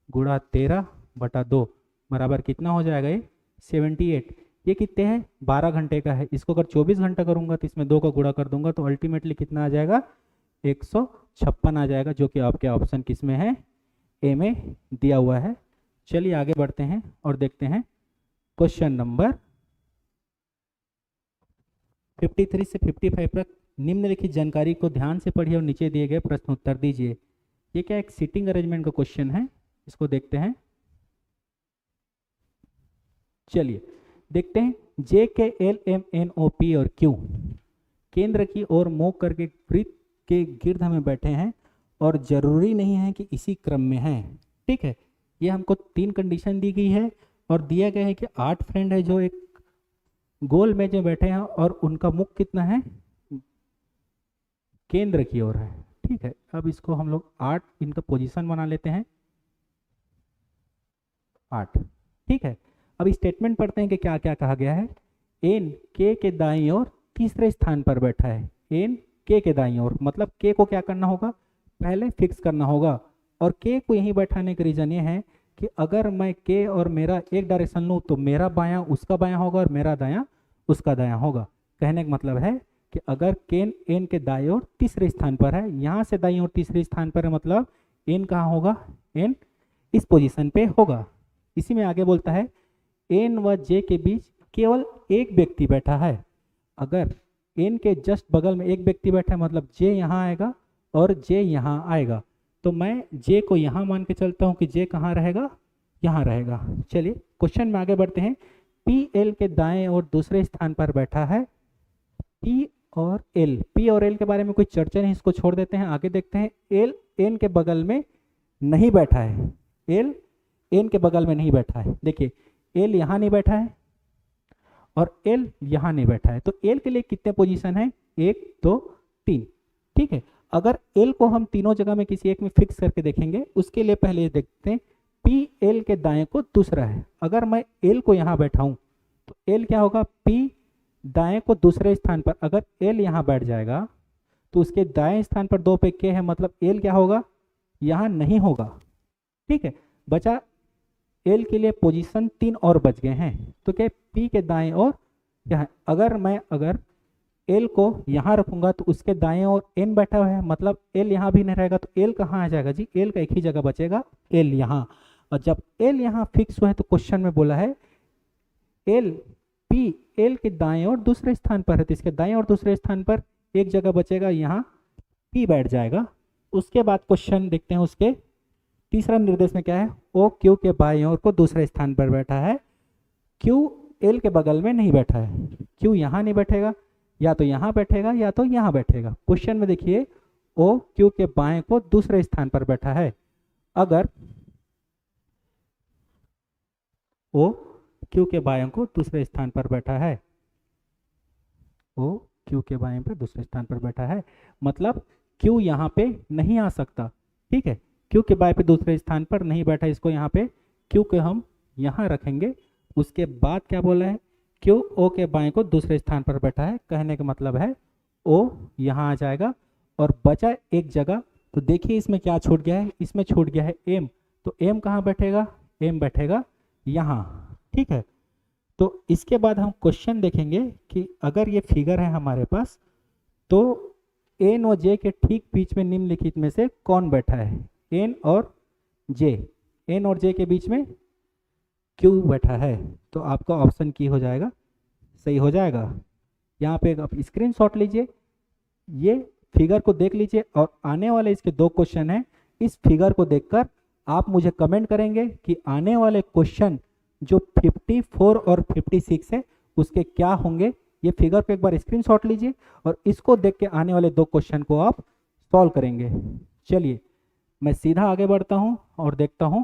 गुणा 13/2 बराबर कितना हो जाएगा, ये 78। ये कितने हैं, 12 घंटे का है। इसको अगर 24 घंटा करूंगा तो इसमें 2 का गुणा कर दूंगा तो अल्टीमेटली कितना आ जाएगा, 156 आ जाएगा, जो कि आपके ऑप्शन किस में है, ए में दिया हुआ है। चलिए आगे बढ़ते हैं और देखते हैं क्वेश्चन नंबर 53 से 55 तक। निम्नलिखित जानकारी को ध्यान से पढ़िए और नीचे दिए गए प्रश्न उत्तर दीजिए। ये क्या एक सीटिंग अरेंजमेंट का क्वेश्चन है, इसको देखते हैं। चलिए देखते हैं, J K L M N O P और क्यू केंद्र की ओर मुंह करके वृत्त के गिर्द में बैठे हैं और जरूरी नहीं है कि इसी क्रम में हैं। ठीक है, ये हमको 3 कंडीशन दी गई है और दिया गया है कि 8 फ्रेंड है जो एक गोल मेज में बैठे हैं और उनका मुख कितना है, केंद्र की ओर है। ठीक है, अब इसको हम लोग 8 इनका पोजीशन बना लेते हैं, 8। ठीक है, अब स्टेटमेंट पढ़ते हैं कि क्या क्या कहा गया है। एन के दाईं ओर तीसरे स्थान पर बैठा है। एन के दाईं ओर मतलब के को क्या करना होगा, पहले फिक्स करना होगा। और के को यहीं बैठाने का रीजन ये है कि अगर मैं के और मेरा एक डायरेक्शन लूँ तो मेरा बायां उसका बायां होगा और मेरा दायां उसका दायां होगा। कहने का मतलब है कि अगर केन एन के दाईं ओर तीसरे स्थान पर है, यहाँ से दाईं ओर तीसरे स्थान पर है, मतलब एन कहाँ होगा, एन इस पोजीशन पे होगा। इसी में आगे बोलता है एन व जे के बीच केवल एक व्यक्ति बैठा है। अगर एन के जस्ट बगल में एक व्यक्ति बैठा है मतलब जे यहाँ आएगा और जे यहाँ आएगा, तो मैं जे को यहाँ मान के चलता हूँ कि जे कहाँ रहेगा, यहाँ रहेगा। चलिए क्वेश्चन में आगे बढ़ते हैं। पी एल के दाएं और दूसरे स्थान पर बैठा है। पी और एल के बारे में कोई चर्चा नहीं, इसको छोड़ देते हैं। आगे देखते हैं, एल एन के बगल में नहीं बैठा है। एल एन के बगल में नहीं बैठा है। देखिए एल यहाँ नहीं बैठा है और एल यहाँ नहीं बैठा है, तो एल के लिए कितने पोजीशन है, 1 2 3। ठीक है, अगर एल को हम तीनों जगह में किसी एक में फिक्स करके देखेंगे, उसके लिए पहले देखते हैं पी एल के दाएं को दूसरा है। अगर मैं एल को यहाँ बैठाऊं तो एल क्या होगा, पी दाएं को दूसरे स्थान पर। अगर एल यहाँ बैठ जाएगा तो उसके दाएं स्थान पर 2 पे के है, मतलब एल क्या होगा, यहाँ नहीं होगा। ठीक है, बचा एल के लिए पोजीशन 3 और बच गए हैं। तो क्या पी के दाएं और यहाँ, अगर एल को यहाँ रखूंगा तो उसके दाएं और एन बैठा हुआ है, मतलब एल यहाँ भी नहीं रहेगा, तो एल कहाँ आ जाएगा जी, एल का एक ही जगह बचेगा, एल यहाँ। और जब एल यहाँ फिक्स हुआ है तो क्वेश्चन में बोला है एल पी एल के दाएं और दूसरे स्थान पर है, तो इसके दाएं और दूसरे स्थान पर एक जगह बचेगा, यहाँ पी बैठ जाएगा। उसके बाद क्वेश्चन देखते हैं, उसके तीसरा निर्देश में क्या है, ओ क्यू के बाएं ओर को दूसरे स्थान पर बैठा है। क्यू एल के बगल में नहीं बैठा है। क्यू यहाँ नहीं बैठेगा, या तो यहाँ बैठेगा या तो यहाँ बैठेगा। क्वेश्चन में देखिए ओ क्यू के बाएं को दूसरे स्थान पर बैठा है। अगर ओ क्यू के बाएं को दूसरे स्थान पर बैठा है, ओ क्यू के बाएं पर दूसरे स्थान पर बैठा है, मतलब क्यू यहाँ पे नहीं आ सकता। ठीक है, क्यू के बाएं पे दूसरे स्थान पर नहीं बैठा, इसको यहाँ पे क्यू के हम यहाँ रखेंगे। उसके बाद क्या बोला है, क्यू ओ के बाएं को दूसरे स्थान पर बैठा है। कहने का मतलब है ओ यहाँ आ जाएगा और बचा एक जगह। तो देखिए इसमें क्या छूट गया है, इसमें छूट गया है एम। तो एम कहाँ बैठेगा, एम बैठेगा यहाँ। ठीक है, तो इसके बाद हम क्वेश्चन देखेंगे कि अगर ये फिगर है हमारे पास, तो एन और जे के ठीक बीच में निम्नलिखित में से कौन बैठा है, एन और जे। एन और जे के बीच में क्यू बैठा है, तो आपका ऑप्शन की हो जाएगा, सही हो जाएगा। यहाँ पे आप स्क्रीनशॉट लीजिए, ये फिगर को देख लीजिए और आने वाले इसके 2 क्वेश्चन हैं। इस फिगर को देखकर आप मुझे कमेंट करेंगे कि आने वाले क्वेश्चन जो 54 और 56 है उसके क्या होंगे। ये फिगर को एक बार स्क्रीनशॉट लीजिए और इसको देख के आने वाले 2 क्वेश्चन को आप सॉल्व करेंगे। चलिए मैं सीधा आगे बढ़ता हूँ और देखता हूँ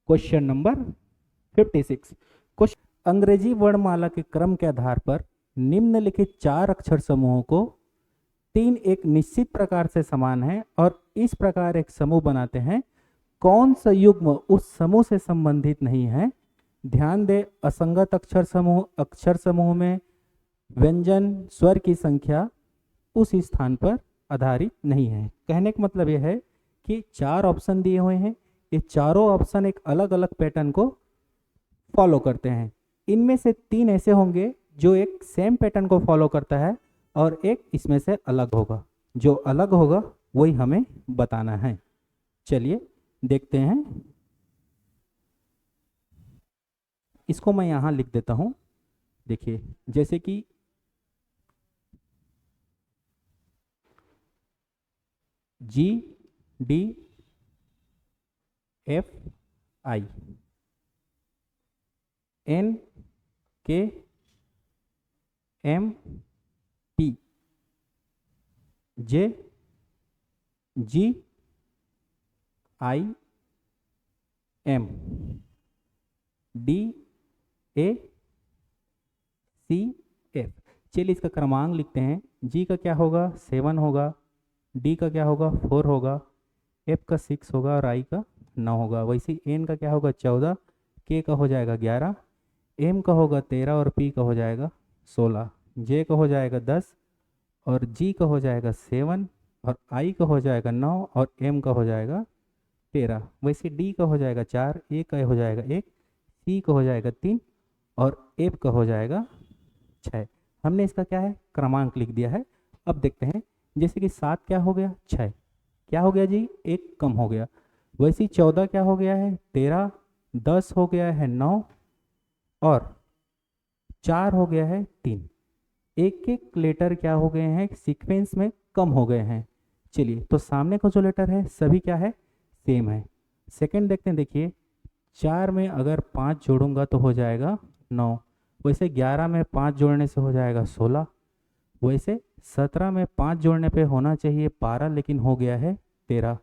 क्वेश्चन नंबर 56। क्वेश्चन, अंग्रेजी वर्णमाला के क्रम के आधार पर निम्नलिखित 4 अक्षर समूहों को 3 एक निश्चित प्रकार से समान है और इस प्रकार एक समूह बनाते हैं। कौन सा युग्म उस समूह से संबंधित नहीं है? ध्यान दे, असंगत अक्षर समूह में व्यंजन स्वर की संख्या उस स्थान पर आधारित नहीं है। कहने का मतलब यह है कि 4 ऑप्शन दिए हुए हैं, ये चारों ऑप्शन एक अलग अलग पैटर्न को फॉलो करते हैं। इनमें से 3 ऐसे होंगे जो एक सेम पैटर्न को फॉलो करता है और एक इसमें से अलग होगा। जो अलग होगा वही हमें बताना है। चलिए देखते हैं, इसको मैं यहाँ लिख देता हूँ। देखिए, जैसे कि G D F I N K M P J G I M D A C F। चलिए इसका क्रमांक लिखते हैं। G का क्या होगा? 7 होगा, D का क्या होगा? 4 होगा, F का 6 होगा और I का 9 होगा। वैसे N का क्या होगा? 14, K का हो जाएगा 11, M का होगा 13 और P का हो जाएगा 16, J का हो जाएगा 10 और G का हो जाएगा 7 और I का हो जाएगा 9 और M का हो जाएगा 13। वैसे D का हो जाएगा 4, A का हो जाएगा 1, C का हो जाएगा 3 और F का हो जाएगा 6। हमने इसका क्या है? क्रमांक लिख दिया है। अब देखते हैं, जैसे कि 7 क्या हो गया? 6 क्या हो गया जी? 1 कम हो गया। वैसे 14 क्या हो गया है? 13, 10 हो गया है 9 और 4 हो गया है 3। एक एक लेटर क्या हो गए हैं? सीक्वेंस में कम हो गए हैं। चलिए, तो सामने का जो लेटर है सभी क्या है? सेम है। सेकंड देखते हैं। देखिए, 4 में अगर 5 जोड़ूंगा तो हो जाएगा 9, वैसे 11 में 5 जोड़ने से हो जाएगा 16, वैसे 17 में 5 जोड़ने पे होना चाहिए 12 लेकिन हो गया है 13,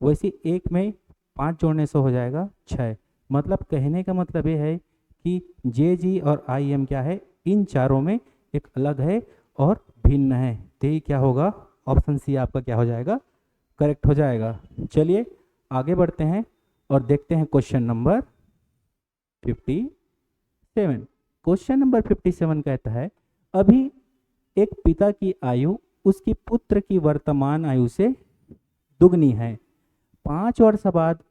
वैसे 1 में 5 जोड़ने से हो जाएगा 6। मतलब कहने का मतलब ये है कि जे जी और आई एम क्या है? इन चारों में एक अलग है और भिन्न है। तो ये क्या होगा? ऑप्शन सी आपका क्या हो जाएगा? करेक्ट हो जाएगा। चलिए आगे बढ़ते हैं और देखते हैं क्वेश्चन नंबर 57। क्वेश्चन नंबर 57 कहता है, अभी एक पिता की आयु उसकी पुत्र की वर्तमान आयु से दुगनी है। 5 वर्ष बाद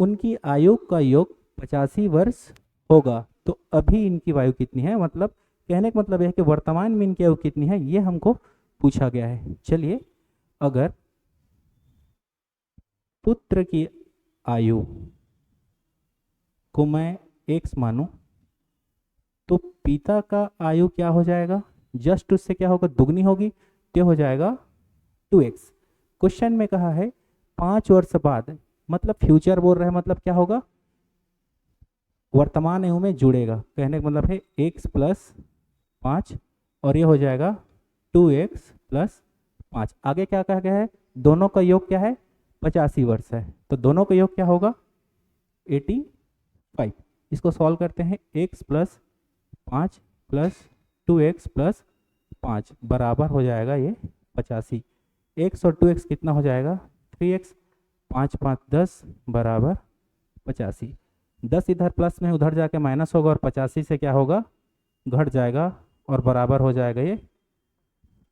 उनकी आयु का योग 85 वर्ष होगा। तो अभी इनकी आयु कितनी है? मतलब कहने का मतलब यह है कि वर्तमान में इनकी आयु कितनी है, ये हमको पूछा गया है। चलिए, अगर पुत्र की आयु को मैं x मानूं तो पिता का आयु क्या हो जाएगा? जस्ट उससे क्या होगा? दुगनी होगी, तो हो जाएगा 2x। क्वेश्चन में कहा है 5 वर्ष बाद, मतलब फ्यूचर बोल रहा है, मतलब क्या होगा? वर्तमान आयु में जुड़ेगा। कहने का मतलब है x प्लस 5 और ये हो जाएगा 2x प्लस 5। आगे क्या कहा गया है? दोनों का योग क्या है? 85 वर्ष है, तो दोनों का योग क्या होगा? 85। इसको सॉल्व करते हैं। x plus 5 plus 2x plus 5 बराबर हो जाएगा ये 85। x और 2x कितना हो जाएगा? 3x। 5 5 10 बराबर 85। 10 इधर प्लस में उधर जाके माइनस होगा और 85 से क्या होगा? घट जाएगा और बराबर हो जाएगा ये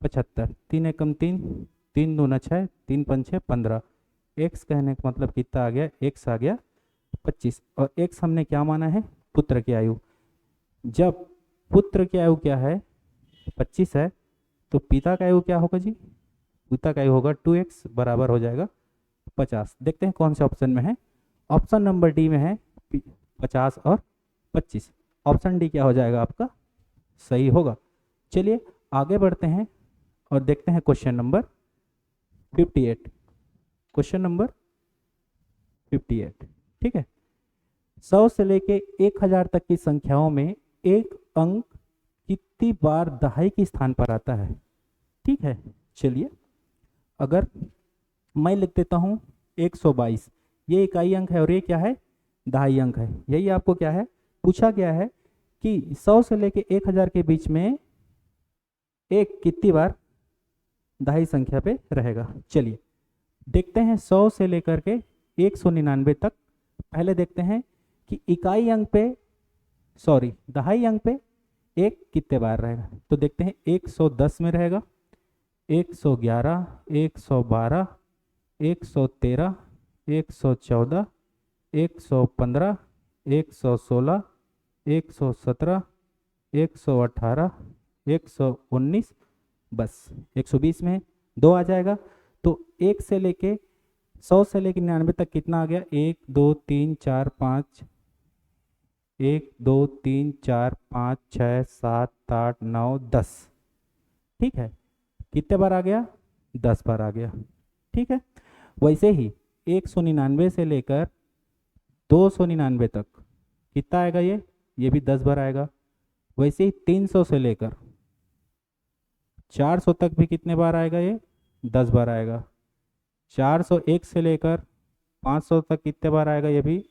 75। 3 एकम 3, 3 दूना 6, 3 पंच 6 15। x कहने का मतलब कितना आ गया? x आ गया 25 और x हमने क्या माना है? पुत्र की आयु। जब पुत्र की आयु क्या है? 25 है, तो पिता का आयु क्या होगा जी? पिता का आयु होगा 2x बराबर हो जाएगा 50। देखते हैं कौन से ऑप्शन में है। ऑप्शन नंबर डी में है 50 और 25। ऑप्शन डी क्या हो जाएगा आपका? सही होगा। चलिए आगे बढ़ते हैं और देखते हैं क्वेश्चन नंबर 58। क्वेश्चन नंबर 58, ठीक है। 100 से लेके 1000 तक की संख्याओं में एक अंक कितनी बार दहाई के स्थान पर आता है? ठीक है, चलिए अगर मैं लिख देता हूं 122, ये इकाई अंक है और ये क्या है? दहाई अंक है। यही आपको क्या है? पूछा गया है कि 100 से लेके 1000 के बीच में एक कितनी बार दहाई संख्या पे रहेगा। चलिए देखते हैं 100 से लेकर के 199 तक। पहले देखते हैं कि इकाई अंक पे दहाई अंक पे एक कितने बार रहेगा। तो देखते हैं 110 में रहेगा, 111, 112, 113, 114, 115, 116, 117, 118, 119, बस 120 में 2 आ जाएगा। तो 1 से लेके 100 से लेके 99 तक कितना आ गया? 1 2 3 4 5, 1 2 3 4 5 6 7 8 9 10। ठीक है, कितने बार आ गया? 10 बार आ गया। ठीक है, वैसे ही 199 से लेकर 299 तक कितना आएगा? ये भी 10 बार आएगा। वैसे ही 300 से लेकर 400 तक भी कितने बार आएगा? ये 10 बार आएगा। 401 से लेकर 500 तक कितने बार आएगा? ये भी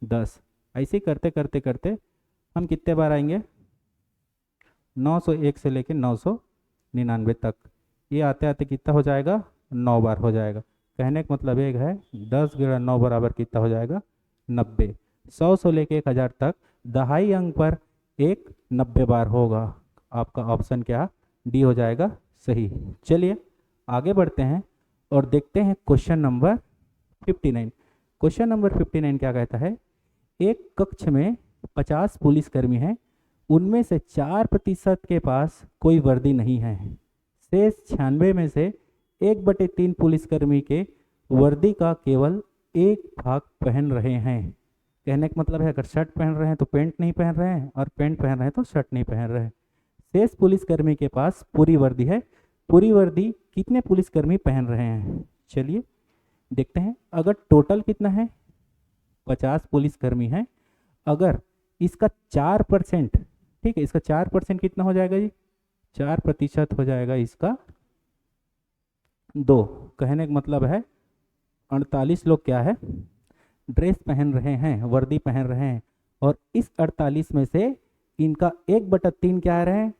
10। ऐसे ही करते करते करते हम कितने बार आएंगे? 901 से लेकर 999 तक। ये आते आते कितना हो जाएगा? 9 बार हो जाएगा। कहने का मतलब एक है 10 × 9 बराबर कितना हो जाएगा? 90। 100 से लेकर 1000 तक दहाई अंक पर एक 90 बार होगा। आपका ऑप्शन क्या? डी हो जाएगा सही। चलिए आगे बढ़ते हैं और देखते हैं क्वेश्चन नंबर 59। क्वेश्चन नंबर 59 क्या कहता है? एक कक्ष में 50 पुलिसकर्मी हैं, उनमें से 4% के पास कोई वर्दी नहीं है। शेष 96 में से 1/3 पुलिसकर्मी के वर्दी का केवल एक भाग पहन रहे हैं। कहने का मतलब है अगर शर्ट पहन रहे हैं तो पैंट नहीं पहन रहे हैं, और पैंट पहन रहे हैं तो शर्ट नहीं पहन रहे हैं। शेष पुलिसकर्मी के पास पूरी वर्दी है। पूरी वर्दी कितने पुलिसकर्मी पहन रहे हैं? चलिए देखते हैं। अगर टोटल कितना है? 50 पुलिसकर्मी हैं। अगर इसका 4%, ठीक है, इसका 4% कितना हो जाएगा जी? 4% हो जाएगा इसका 2। कहने का मतलब है 48 लोग क्या है? ड्रेस पहन रहे हैं, वर्दी पहन रहे हैं, और इस 48 में से इनका 1/3 क्या आ रहे हैं?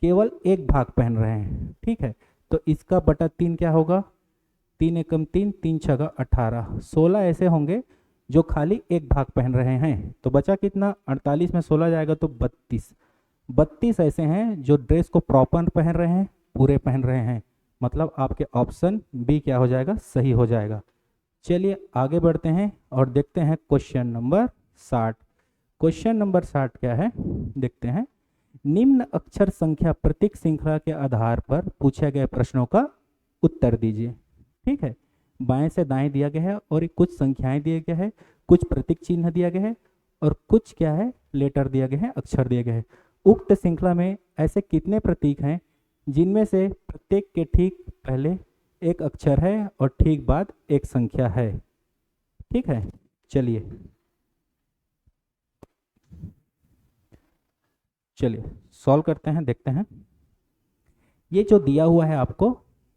केवल एक भाग पहन रहे हैं। ठीक है, तो इसका बटा 3 क्या होगा? 3 एकम 3, 3 छगा 18, 16 ऐसे होंगे जो खाली एक भाग पहन रहे हैं। तो बचा कितना? 48 में 16 जाएगा तो 32। 32 ऐसे हैं जो ड्रेस को प्रॉपर पहन रहे हैं, पूरे पहन रहे हैं। मतलब आपके ऑप्शन बी क्या हो जाएगा? सही हो जाएगा। चलिए आगे बढ़ते हैं और देखते हैं क्वेश्चन नंबर 60। क्वेश्चन नंबर 60 क्या है? देखते हैं। निम्न अक्षर संख्या प्रतीक श्रृंखला के आधार पर पूछे गए प्रश्नों का उत्तर दीजिए। ठीक है, बाएं से दाएं दिया गया है और कुछ संख्याएं दिए गए हैं, कुछ प्रतीक चिन्ह दिया गया है, और कुछ क्या है? लेटर दिया गया है, अक्षर दिए गए हैं। उक्त श्रृंखला में ऐसे कितने प्रतीक हैं जिनमें से प्रत्येक के ठीक पहले एक अक्षर है और ठीक बाद एक संख्या है? ठीक है, चलिए सॉल्व करते हैं, देखते हैं। ये जो दिया हुआ है आपको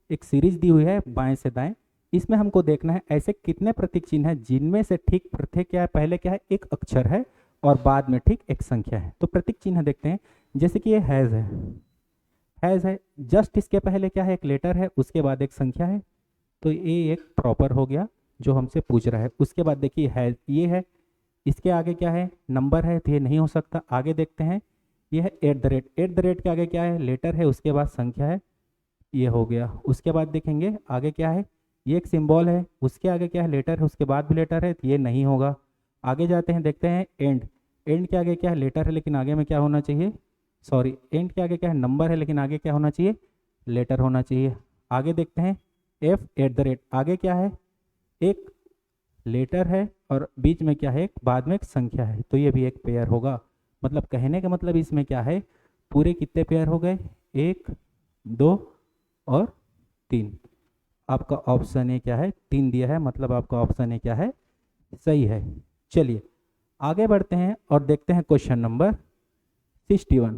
एक सीरीज दी हुई है बाएं से दाएं, इसमें हमको देखना है ऐसे कितने प्रतीक चिन्ह हैं जिनमें से ठीक प्रत्येक क्या है? पहले क्या है? एक अक्षर है और बाद में ठीक एक संख्या है। तो प्रतीक चिन्ह देखते हैं। जैसे कि ये हैज़ है, जस्ट इसके पहले क्या है? एक लेटर है, उसके बाद एक संख्या है। तो ये एक प्रॉपर हो गया जो हमसे पूछ रहा है। उसके बाद देखिए हैज़ ये है, इसके आगे क्या है? नंबर है, तो ये नहीं हो सकता। आगे देखते हैं, ये है @ के आगे क्या है? लेटर है, उसके बाद संख्या है, ये हो गया। उसके बाद देखेंगे आगे क्या है? ये एक सिंबल है, उसके आगे क्या है? लेटर है, उसके बाद भी लेटर है, तो ये नहीं होगा। आगे जाते हैं, देखते हैं एंड के आगे क्या है? लेटर है, लेकिन आगे में क्या होना चाहिए? एंड के आगे क्या है? नंबर है, लेकिन आगे क्या होना चाहिए? लेटर होना चाहिए। आगे देखते हैं @ आगे क्या है? एक लेटर है और बीच में क्या है? बाद में एक संख्या है, तो ये भी एक पेयर होगा। मतलब कहने का मतलब इसमें क्या है? पूरे कितने पेयर हो गए? 1 2 और 3। आपका ऑप्शन ए क्या है? 3 दिया है, मतलब आपका ऑप्शन ए क्या है? सही है। चलिए आगे बढ़ते हैं और देखते हैं क्वेश्चन नंबर 61।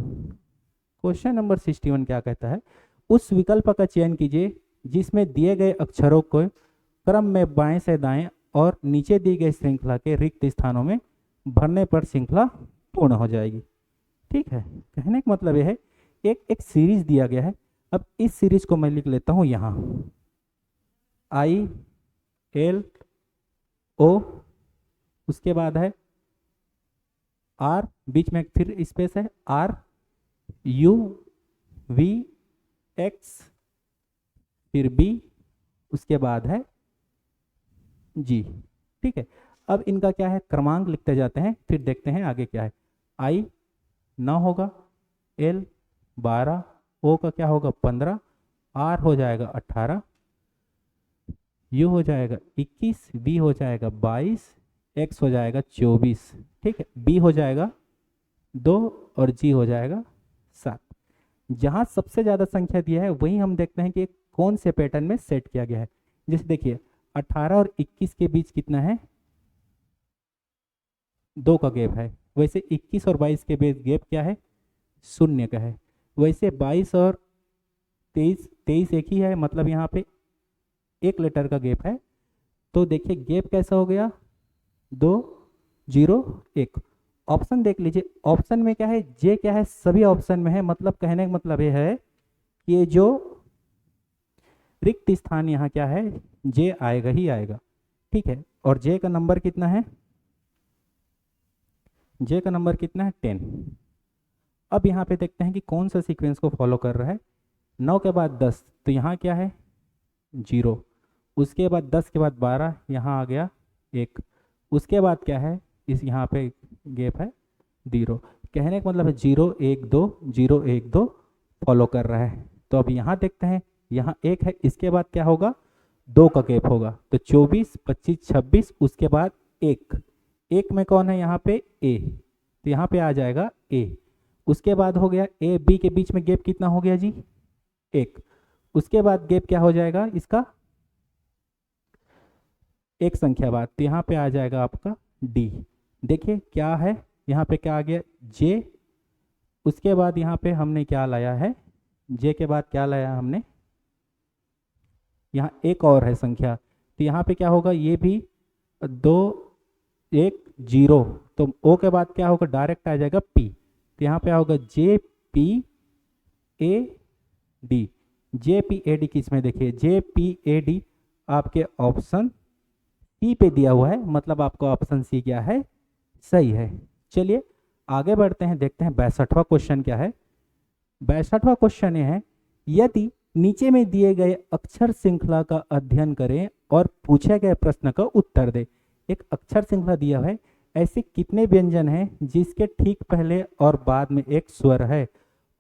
क्वेश्चन नंबर 61 क्या कहता है? उस विकल्प का चयन कीजिए जिसमें दिए गए अक्षरों को क्रम में बाएं से दाएं और नीचे दी गई श्रृंखला के रिक्त स्थानों में भरने पर श्रृंखला पूर्ण हो जाएगी। ठीक है, कहने का मतलब यह है एक सीरीज दिया गया है। अब इस सीरीज को मैं लिख लेता हूं यहां ILO ओ, उसके बाद है आर, बीच में फिर स्पेस है, आर यू वी एक्स, फिर बी, उसके बाद है जी। ठीक है, अब इनका क्या है, क्रमांक लिखते जाते हैं, फिर देखते हैं आगे क्या है। आई 9 होगा, एल 12, ओ का क्या होगा 15, आर हो जाएगा 18, यू हो जाएगा 21, बी हो जाएगा 22, एक्स हो जाएगा 24। ठीक है, बी हो जाएगा 2 और जी हो जाएगा 7। जहाँ सबसे ज़्यादा संख्या दिया है वहीं हम देखते हैं कि कौन से पैटर्न में सेट किया गया है। जैसे देखिए 18 और 21 के बीच कितना है, 2 का गैप है। वैसे 21 और 22 के बीच गैप क्या है, 0 का है। वैसे 22 और 23 एक ही है, मतलब यहाँ पे 1 लेटर का गैप है। तो देखिए गैप कैसा हो गया, 2 0 1। ऑप्शन देख लीजिए, ऑप्शन में क्या है, जे क्या है, सभी ऑप्शन में है। मतलब कहने का मतलब ये है कि ये जो रिक्त स्थान यहाँ क्या है, जे आएगा ही आएगा। ठीक है, और जे का नंबर कितना है, जे का नंबर कितना है 10। अब यहाँ पे देखते हैं कि कौन सा सीक्वेंस को फॉलो कर रहा है। 9 के बाद 10, तो यहाँ क्या है 0, उसके बाद 10 के बाद 12, यहाँ आ गया 1, उसके बाद क्या है, इस यहाँ पे गैप है 0। कहने का मतलब है 0 1 2 0 1 2 फॉलो कर रहा है। तो अब यहाँ देखते हैं, यहाँ 1 है, इसके बाद क्या होगा 2 का गैप होगा, तो 24 25 26, उसके बाद 1 में कौन है यहाँ पे ए, तो यहाँ पे आ जाएगा ए। उसके बाद हो गया ए बी के बीच में गैप कितना हो गया जी 1, उसके बाद गैप क्या हो जाएगा इसका, एक संख्या बाद, तो यहाँ पे आ जाएगा आपका डी। देखिए क्या है, यहाँ पे क्या आ गया जे, उसके बाद यहाँ पे हमने क्या लाया है, जे के बाद क्या लाया हमने, यहाँ एक और है संख्या, तो यहाँ पे क्या होगा, ये भी 2 1 0, तो ओ के बाद क्या होगा, डायरेक्ट आ जाएगा पी, तो यहाँ पे होगा J P A D. J P A D किस में, देखिए जे पी ए डी आपके ऑप्शन सी पे दिया हुआ है, मतलब आपका ऑप्शन सी क्या है, सही है। चलिए आगे बढ़ते हैं, देखते हैं 62वां क्वेश्चन क्या है। 62वां क्वेश्चन ये है, यदि नीचे में दिए गए अक्षर श्रृंखला का अध्ययन करें और पूछे गए प्रश्न का उत्तर दे। एक अक्षर श्रृंखला दिया है, ऐसे कितने व्यंजन हैं जिसके ठीक पहले और बाद में एक स्वर है,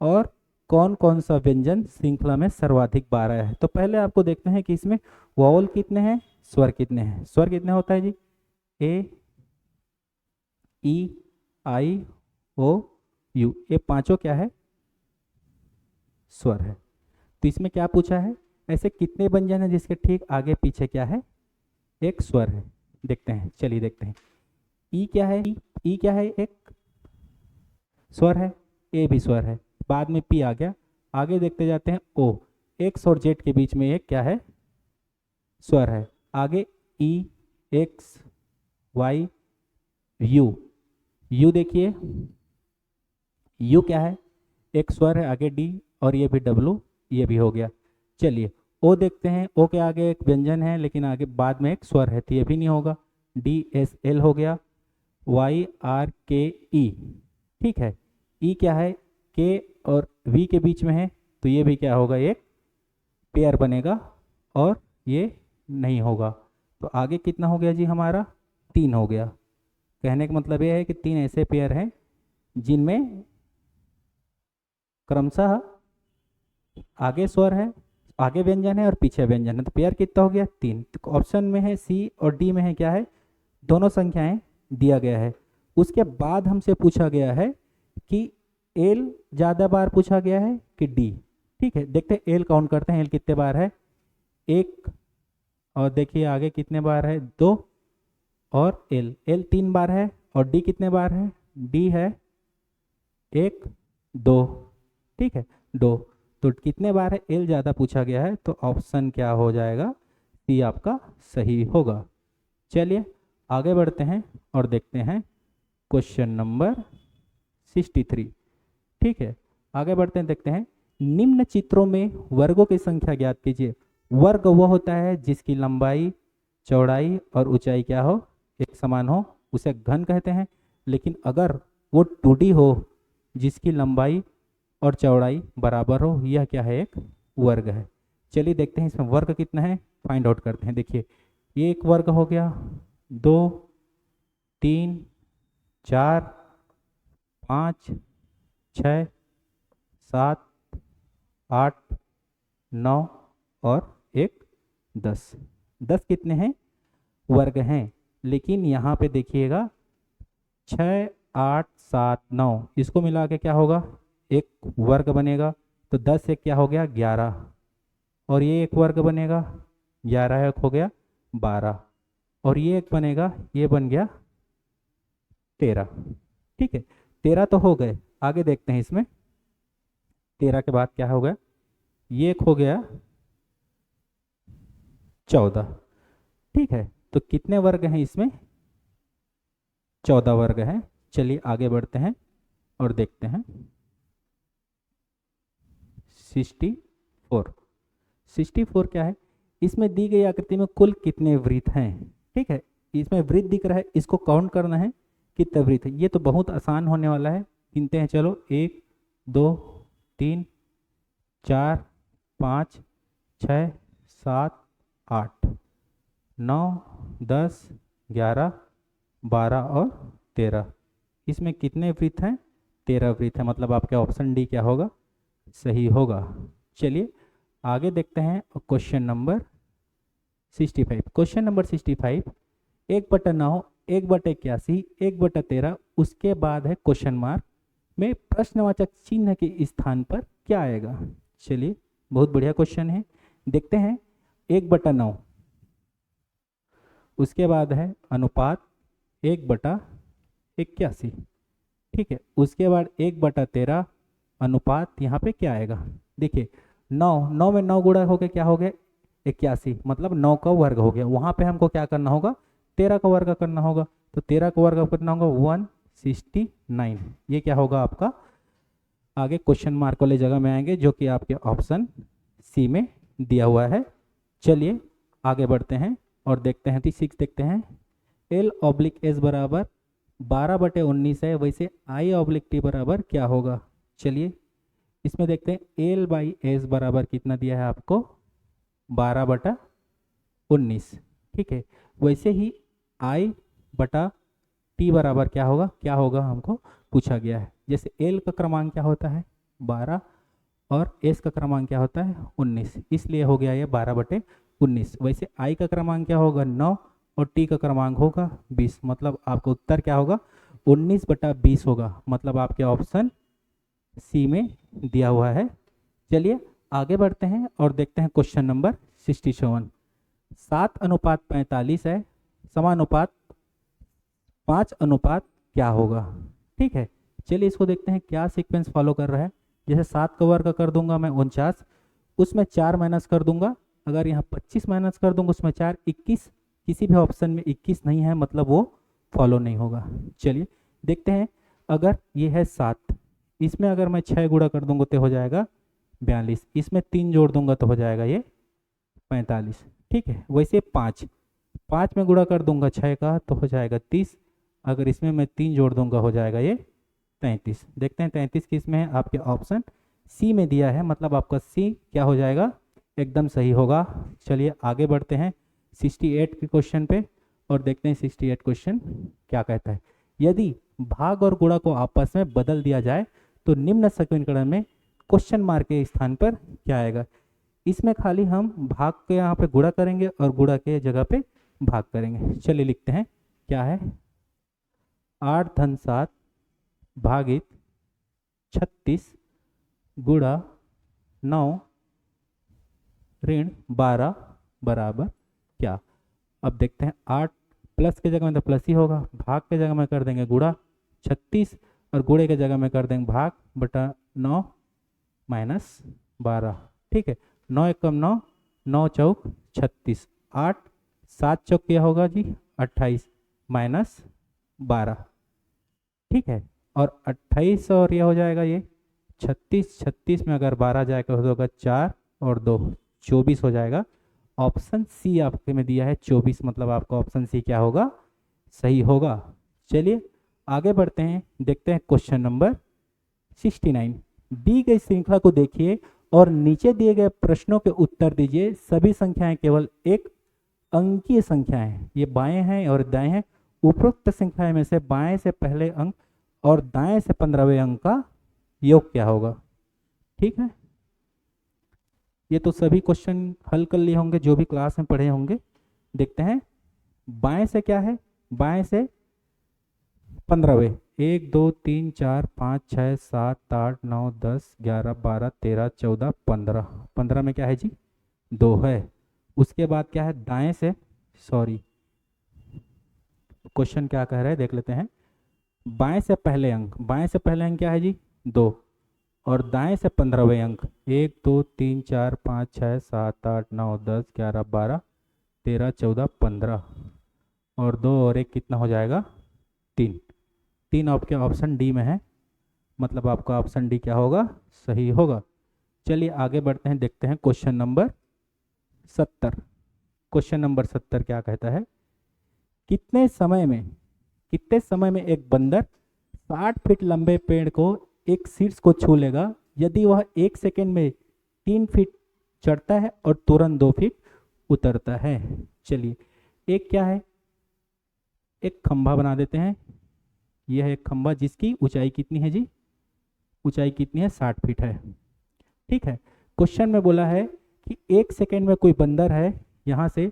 और कौन कौन सा व्यंजन श्रृंखला में सर्वाधिक बार आया है। तो पहले आपको देखते हैं कि इसमें वॉवल कितने हैं, स्वर कितने हैं। स्वर कितने होता है जी, ए ई आई ओ यू, ये पांचों क्या है, स्वर है। तो इसमें क्या पूछा है, ऐसे कितने व्यंजन हैं जिसके ठीक आगे पीछे क्या है, एक स्वर है। देखते हैं, चलिए देखते हैं। ई क्या है, ई क्या है, एक स्वर है, ए भी स्वर है, बाद में पी आ गया। आगे देखते जाते हैं, ओ, एक्स और जेड के बीच में एक क्या है, स्वर है। आगे ई एक्स वाई यू, यू देखिए यू क्या है, एक स्वर है। आगे डी, और ये भी डब्लू, ये भी हो गया। चलिए ओ देखते हैं, ओ के आगे एक व्यंजन है लेकिन आगे बाद में एक स्वर है, तो ये भी नहीं होगा। डी एस एल हो गया, वाई आर के ई, ठीक है। ई क्या है, के और वी के बीच में है, तो ये भी क्या होगा, एक पेयर बनेगा, और ये नहीं होगा। तो आगे कितना हो गया जी हमारा, 3 हो गया। कहने का मतलब ये है कि 3 ऐसे पेयर हैं जिनमें क्रमशः आगे स्वर है, आगे व्यंजन है और पीछे व्यंजन है। तो पेयर कितना हो गया, 3। तो ऑप्शन में है सी और डी में है क्या है, दोनों संख्याएं दिया गया है। उसके बाद हमसे पूछा गया है कि एल ज़्यादा बार पूछा गया है कि डी। ठीक है, देखते हैं एल काउंट करते हैं, एल कितने बार है, 1, और देखिए आगे कितने बार है, 2, और एल 3 बार है, और डी कितने बार है, डी है 1 2, ठीक है 2। तो कितने बार है, एल ज़्यादा पूछा गया है, तो ऑप्शन क्या हो जाएगा, सी आपका सही होगा। चलिए आगे बढ़ते हैं और देखते हैं क्वेश्चन नंबर 63। ठीक है, आगे बढ़ते हैं, देखते हैं निम्न चित्रों में वर्गों की संख्या ज्ञात कीजिए। वर्ग वह होता है जिसकी लंबाई चौड़ाई और ऊंचाई क्या हो, एक समान हो उसे घन कहते हैं। लेकिन अगर वो 2D हो जिसकी लंबाई और चौड़ाई बराबर हो, यह क्या है, एक वर्ग है। चलिए देखते हैं इसमें वर्ग कितना है, फाइंड आउट करते हैं। देखिए ये एक वर्ग हो गया, 2, 3, 4, 5, 6, 7, 8, 9 और एक 10। 10 कितने हैं, वर्ग हैं। लेकिन यहाँ पे देखिएगा 6, 8, 7, 9 इसको मिला के क्या होगा, एक वर्ग बनेगा। तो 10 एक क्या हो गया, 11, और ये एक वर्ग बनेगा, 11 एक हो गया 12, और ये एक बनेगा, ये बन गया 13। ठीक है, 13 तो हो गए। आगे देखते हैं इसमें 13 के बाद क्या हो गया, ये एक हो गया 14। ठीक है, तो कितने वर्ग हैं इसमें, 14 वर्ग हैं। चलिए आगे बढ़ते हैं और देखते हैं 64। 64 क्या है, इसमें दी गई आकृति में कुल कितने वृत्त हैं। ठीक है, इसमें वृत्त दिख रहा है, इसको काउंट करना है कितने वृत्त है। ये तो बहुत आसान होने वाला है, गिनते हैं चलो, 1, 2, 3, 4, 5, 6, 7, 8, 9, 10, 11, 12 और 13। इसमें कितने वृत्त हैं, 13 वृत्त है। मतलब आपका ऑप्शन डी क्या होगा, सही होगा। चलिए आगे देखते हैं क्वेश्चन नंबर 65। क्वेश्चन नंबर 65, 1/9, 1/81, 1/13, उसके बाद है क्वेश्चन मार्क में प्रश्नवाचक चिन्ह के स्थान पर क्या आएगा। चलिए बहुत बढ़िया क्वेश्चन है, देखते हैं। 1/9, उसके बाद है अनुपात 1/81। ठीक है, उसके बाद 1/13 अनुपात, यहाँ पे क्या आएगा, देखिए 9 में 9 गुणा हो गया, क्या हो गया 81, मतलब 9 का वर्ग हो गया। वहाँ पे हमको क्या करना होगा, 13 का वर्ग करना होगा। तो 13 का वर्ग करना होगा 169। ये क्या होगा आपका, आगे क्वेश्चन मार्क वाले जगह में आएंगे जो कि आपके ऑप्शन सी में दिया हुआ है। चलिए आगे बढ़ते हैं और देखते हैं 6 देखते हैं। L/S बराबर 12/19 है, वैसे I/T बराबर क्या होगा। चलिए इसमें देखते हैं L/S बराबर कितना दिया है आपको, 12/19। ठीक है, वैसे ही I/T बराबर क्या होगा हमको पूछा गया है। जैसे L का क्रमांक क्या होता है 12 और S का क्रमांक क्या होता है 19, इसलिए हो गया ये 12/19। वैसे I का क्रमांक क्या होगा 9 और T का क्रमांक होगा 20, मतलब आपका उत्तर क्या होगा 19/20 होगा। मतलब आपके ऑप्शन सी में दिया हुआ है। चलिए आगे बढ़ते हैं और देखते हैं क्वेश्चन नंबर 67। 7:45 है, समानुपात 5 क्या होगा। ठीक है, चलिए इसको देखते हैं क्या सीक्वेंस फॉलो कर रहा है। जैसे 7 का वर्ग कर दूंगा मैं 49, उसमें 4 माइनस कर दूंगा। अगर यहाँ 25 माइनस कर दूंगा उसमें 4, 21। किसी भी ऑप्शन में 21 नहीं है, मतलब वो फॉलो नहीं होगा। चलिए देखते हैं, अगर ये है 7, इसमें अगर मैं 6 गुणा कर दूंगा तो हो जाएगा 42, इसमें 3 जोड़ दूंगा तो हो जाएगा ये 45। ठीक है, वैसे 5 में गुणा कर दूंगा 6 का तो हो जाएगा 30, अगर इसमें मैं 3 जोड़ दूंगा हो जाएगा ये 33। देखते हैं 33 किस में है, आपके ऑप्शन सी में दिया है, मतलब आपका सी क्या हो जाएगा, एकदम सही होगा। चलिए आगे बढ़ते हैं 68 के क्वेश्चन पे और देखते हैं 68 क्वेश्चन क्या कहता है। यदि भाग और गुणा को आपस में बदल दिया जाए तो निम्न समीकरण में क्वेश्चन मार्क के स्थान पर क्या आएगा। इसमें खाली हम भाग के यहाँ पे गुणा करेंगे और गुणा के जगह पे भाग करेंगे। चलिए लिखते हैं क्या है, 8-7 भागित 36 गुणा 9 ऋण 12 बराबर क्या। अब देखते हैं 8 प्लस के जगह में तो प्लस ही होगा, भाग के जगह में कर देंगे गुणा 36 और गुणे के जगह में कर देंगे भाग बटा 9 माइनस 12। ठीक है, 9 एकम 9, 9 चौक 36, 8 7 चौक क्या होगा जी 28 माइनस 12। ठीक है, और 28 और ये हो जाएगा ये 36 में अगर 12 जाएगा तो होगा 4 और 2 24 हो जाएगा। ऑप्शन सी आपके में दिया है 24, मतलब आपका ऑप्शन सी क्या होगा, सही होगा। चलिए आगे बढ़ते हैं, देखते हैं क्वेश्चन नंबर 69। दी गई श्रृंखला को देखिए और नीचे दिए गए प्रश्नों के उत्तर दीजिए। सभी संख्याएं केवल एक अंकीय संख्याएं हैं, ये बाएं हैं और दाएं हैं। उपरोक्त श्रृंखला में से बाएं से पहले अंक और दाएं से 15वें अंक का योग क्या होगा। ठीक है, ये तो सभी क्वेश्चन हल कर लिए होंगे जो भी क्लास में पढ़े होंगे। देखते हैं बाएं से क्या है, बाएं से 15वें 1 2 3 4 5 6 7 8 9 10 11 12 13 14 15। 15 में क्या है जी, 2 है। उसके बाद क्या है दाएं से, सॉरी क्वेश्चन क्या कह रहे हैं देख लेते हैं। बाएं से पहले अंक, बाएं से पहले अंक क्या है जी 2, और दाएं से 15वें अंक 1 2 3 4 5 6 7 8 9 10 11 12 13 14 15, और 2 और 1 कितना हो जाएगा 3। 3 आपके ऑप्शन डी में है, मतलब आपका ऑप्शन डी क्या होगा, सही होगा। चलिए आगे बढ़ते हैं, देखते हैं क्वेश्चन नंबर 70। क्वेश्चन नंबर 70 क्या कहता है, कितने समय में एक बंदर 60 फीट लंबे पेड़ को एक शीर्ष को छू लेगा यदि वह 1 सेकेंड में 3 फीट चढ़ता है और तुरंत 2 फीट उतरता है। चलिए एक क्या है, एक खंभा बना देते हैं। यह है एक खंभा जिसकी ऊंचाई कितनी है जी, ऊंचाई कितनी है 60 फीट है। ठीक है, क्वेश्चन में बोला है कि 1 सेकेंड में कोई बंदर है यहाँ से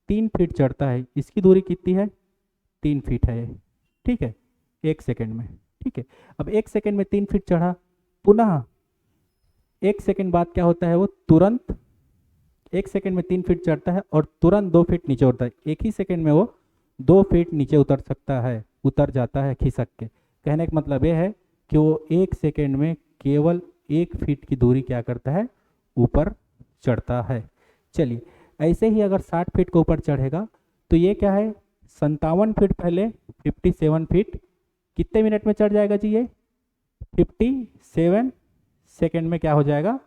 3 फीट चढ़ता है, इसकी दूरी कितनी है 3 फीट है। ठीक है, 1 सेकेंड में। ठीक है, अब 1 सेकेंड में 3 फीट चढ़ा, पुनः 1 सेकेंड बाद क्या होता है, वो तुरंत 1 सेकेंड में 3 फीट चढ़ता है और तुरंत 2 फीट नीचे उतरता है। एक ही सेकेंड में वो 2 फीट नीचे उतर सकता है, उतर जाता है खिसक के। कहने का मतलब ये है कि वो 1 सेकेंड में केवल 1 फीट की दूरी क्या करता है, ऊपर चढ़ता है। चलिए ऐसे ही अगर 60 फीट के ऊपर चढ़ेगा तो ये क्या है 57 फीट, पहले 57 फीट कितने मिनट में चढ़ जाएगा जी, ये 57 सेकेंड में क्या हो जाएगा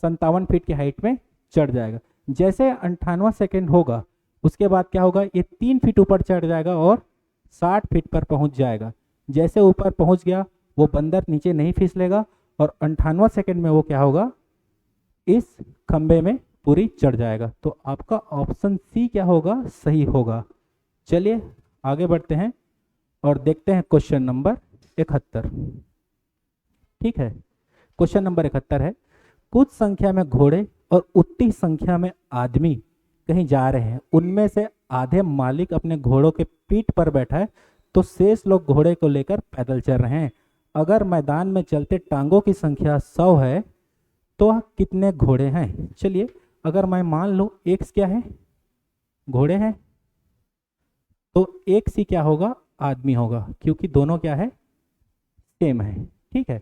57 फीट की हाइट में चढ़ जाएगा। जैसे 58वां सेकेंड होगा उसके बाद क्या होगा, ये 3 फीट ऊपर चढ़ जाएगा और 60 फीट पर पहुंच जाएगा। जैसे ऊपर पहुंच गया वो बंदर नीचे नहीं फिसलेगा और 58वां सेकेंड में वो क्या होगा, इस खंबे में पूरी चढ़ जाएगा। तो आपका ऑप्शन सी क्या होगा, सही होगा। चलिए आगे बढ़ते हैं और देखते हैं क्वेश्चन नंबर 71। ठीक है, क्वेश्चन नंबर 71 है, कुछ संख्या में घोड़े और उतनी संख्या में आदमी कहीं जा रहे हैं, उनमें से आधे मालिक अपने घोड़ों के पीठ पर बैठा है तो शेष लोग घोड़े को लेकर पैदल चल रहे हैं। अगर मैदान में चलते टांगों की संख्या 100 है तो कितने घोड़े हैं। चलिए अगर मैं मान लूँ एक्स क्या है, घोड़े हैं, तो एक सी क्या होगा, आदमी होगा, क्योंकि दोनों क्या है सेम है। ठीक है,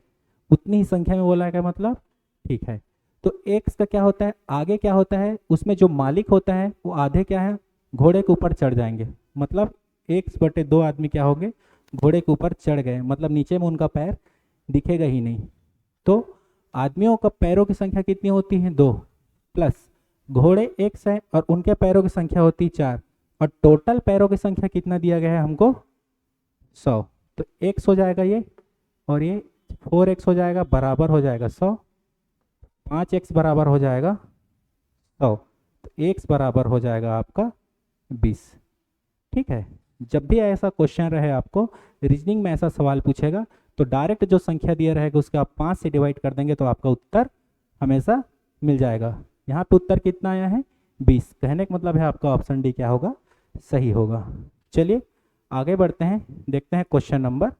उतनी ही संख्या में बोला है क्या मतलब, ठीक है। तो एक्स का क्या होता है, आगे क्या होता है, उसमें जो मालिक होता है वो आधे क्या है घोड़े के ऊपर चढ़ जाएंगे, मतलब 1/2 आदमी क्या होंगे घोड़े के ऊपर चढ़ गए, मतलब नीचे में उनका पैर दिखेगा ही नहीं। तो आदमियों का पैरों की संख्या कितनी होती है 2, प्लस घोड़े एक्स है और उनके पैरों की संख्या होती है 4, और टोटल पैरों की संख्या कितना दिया गया है हमको 100। तो एक्स हो जाएगा ये, और ये 4x हो जाएगा, बराबर हो जाएगा 100, 5x बराबर हो जाएगा 100, तो x बराबर हो जाएगा आपका 20। ठीक है, जब भी ऐसा क्वेश्चन रहे आपको रीजनिंग में ऐसा सवाल पूछेगा तो डायरेक्ट जो संख्या दिया रहेगा उसके आप 5 से डिवाइड कर देंगे तो आपका उत्तर हमेशा मिल जाएगा। यहाँ पे उत्तर कितना आया है 20, कहने का मतलब है आपका ऑप्शन डी क्या होगा, सही होगा। चलिए आगे बढ़ते हैं, देखते हैं क्वेश्चन नंबर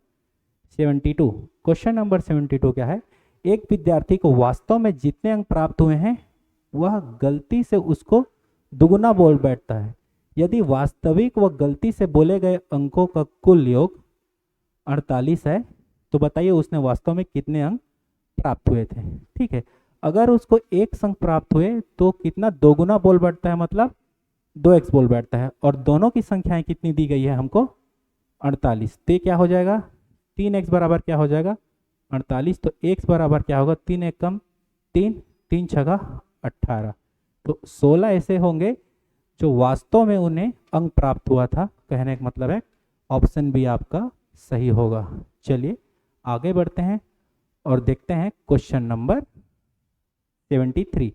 72। क्वेश्चन नंबर 72 क्या है, एक विद्यार्थी को वास्तव में जितने अंक प्राप्त हुए हैं वह गलती से उसको दुगुना बोल बैठता है। यदि वास्तविक व गलती से बोले गए अंकों का कुल योग 48 है तो बताइए उसने वास्तव में कितने अंक प्राप्त हुए थे। ठीक है, अगर उसको 1 अंक प्राप्त हुए तो कितना दोगुना बोल बैठता है, मतलब 2x बोल बैठता है, और दोनों की संख्याएं कितनी दी गई है हमको 48, तो क्या हो जाएगा 3x बराबर क्या हो जाएगा 48, तो x बराबर क्या होगा 3 1 कम 3, 3 6 18, तो 16 ऐसे होंगे जो वास्तव में उन्हें अंक प्राप्त हुआ था, कहने का मतलब है ऑप्शन बी आपका सही होगा। चलिए आगे बढ़ते हैं और देखते हैं क्वेश्चन नंबर 73।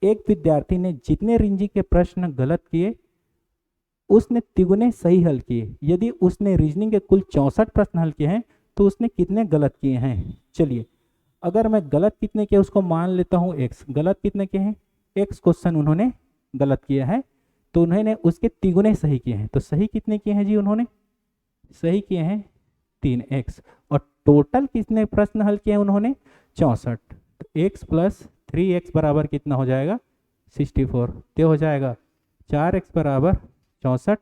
एक विद्यार्थी ने जितने रीजनिंग के प्रश्न गलत किए उसने तिगुने सही हल किए। यदि उसने रीजनिंग के कुल 64 प्रश्न हल किए हैं तो उसने कितने गलत किए हैं। चलिए अगर मैं गलत कितने किए उसको मान लेता हूँ x, गलत कितने किए हैं x क्वेश्चन उन्होंने गलत किया है तो उन्होंने उसके तिगुने सही किए हैं। तो सही कितने किए हैं जी, उन्होंने सही किए हैं 3x। और टोटल कितने प्रश्न हल किए हैं उन्होंने 64। तो x प्लस 3x बराबर कितना हो जाएगा 64। तो हो जाएगा 4x बराबर 64,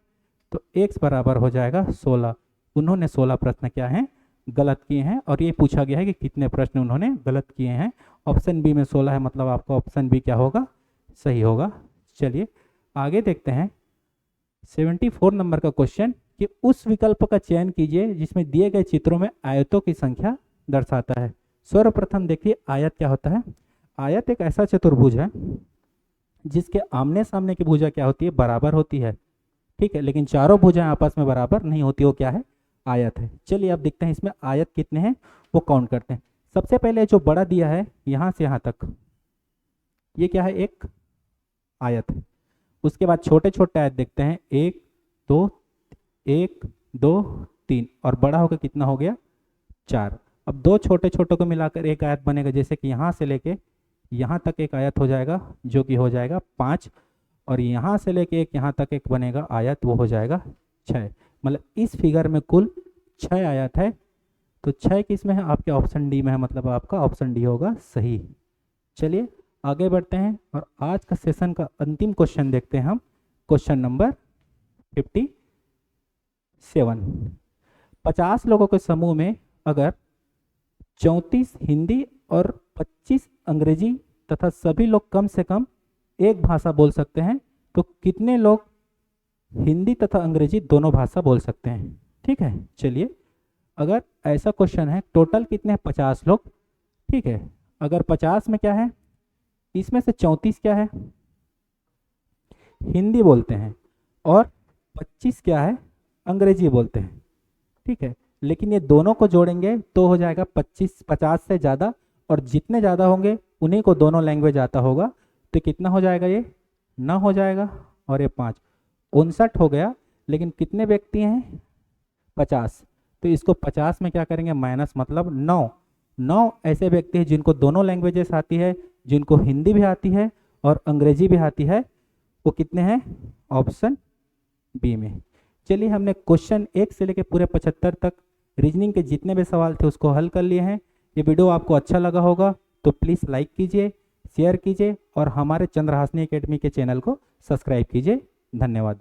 तो x बराबर हो जाएगा 16। उन्होंने 16 प्रश्न क्या हैं गलत किए हैं और ये पूछा गया है कि कितने प्रश्न उन्होंने गलत किए हैं। ऑप्शन बी में 16 है, मतलब आपका ऑप्शन बी क्या होगा सही होगा। चलिए आगे देखते हैं 74 नंबर का क्वेश्चन कि उस विकल्प का चयन कीजिए जिसमें दिए गए चित्रों में आयतों की संख्या दर्शाता है। सर्वप्रथम देखिए आयत क्या होता है। आयत एक ऐसा चतुर्भुज है जिसके आमने सामने की भुजा क्या होती है बराबर होती है, ठीक है, लेकिन चारों भुजाएं आपस में बराबर नहीं होती, वो क्या है आयत है। चलिए अब देखते हैं इसमें आयत कितने हैं वो काउंट करते हैं। सबसे पहले जो बड़ा दिया है यहाँ से यहाँ तक, ये क्या है एक आयत है। उसके बाद छोटे छोटे आयत देखते हैं 1 2 3 और बड़ा होकर कितना हो गया 4। अब दो छोटे छोटे को मिलाकर एक आयत बनेगा, जैसे कि यहाँ से लेके यहाँ तक एक आयत हो जाएगा जो कि हो जाएगा 5, और यहाँ से लेके एक यहाँ तक एक बनेगा आयत, वो हो जाएगा 6। मतलब इस फिगर में कुल 6 आयत है। तो 6 किस में है आपके ऑप्शन डी में है, मतलब आपका ऑप्शन डी होगा सही। चलिए आगे बढ़ते हैं और आज का सेशन का अंतिम क्वेश्चन देखते हैं हम, क्वेश्चन नंबर 57। 50 लोगों के समूह में अगर 34 हिंदी और 25 अंग्रेजी तथा सभी लोग कम से कम एक भाषा बोल सकते हैं तो कितने लोग हिंदी तथा अंग्रेजी दोनों भाषा बोल सकते हैं। ठीक है, चलिए अगर ऐसा क्वेश्चन है टोटल कितने हैं 50 लोग, ठीक है। अगर 50 में क्या है, इसमें से 34 क्या है हिंदी बोलते हैं और 25 क्या है अंग्रेजी बोलते हैं, ठीक है। लेकिन ये दोनों को जोड़ेंगे तो हो जाएगा 50 से ज़्यादा, और जितने ज़्यादा होंगे उन्हीं को दोनों लैंग्वेज आता होगा। तो कितना हो जाएगा, ये 9 हो जाएगा और ये 5 59 हो गया। लेकिन कितने व्यक्ति हैं 50, तो इसको 50 में क्या करेंगे माइनस, मतलब 9 ऐसे व्यक्ति हैं जिनको दोनों लैंग्वेजेस आती है, जिनको हिंदी भी आती है और अंग्रेजी भी आती है, वो कितने हैं ऑप्शन बी में। चलिए हमने क्वेश्चन 1 से लेकर पूरे 75 तक रीजनिंग के जितने भी सवाल थे उसको हल कर लिए हैं। ये वीडियो आपको अच्छा लगा होगा तो प्लीज़ लाइक कीजिए, शेयर कीजिए और हमारे चंद्रहासिनी एकेडमी के चैनल को सब्सक्राइब कीजिए। धन्यवाद।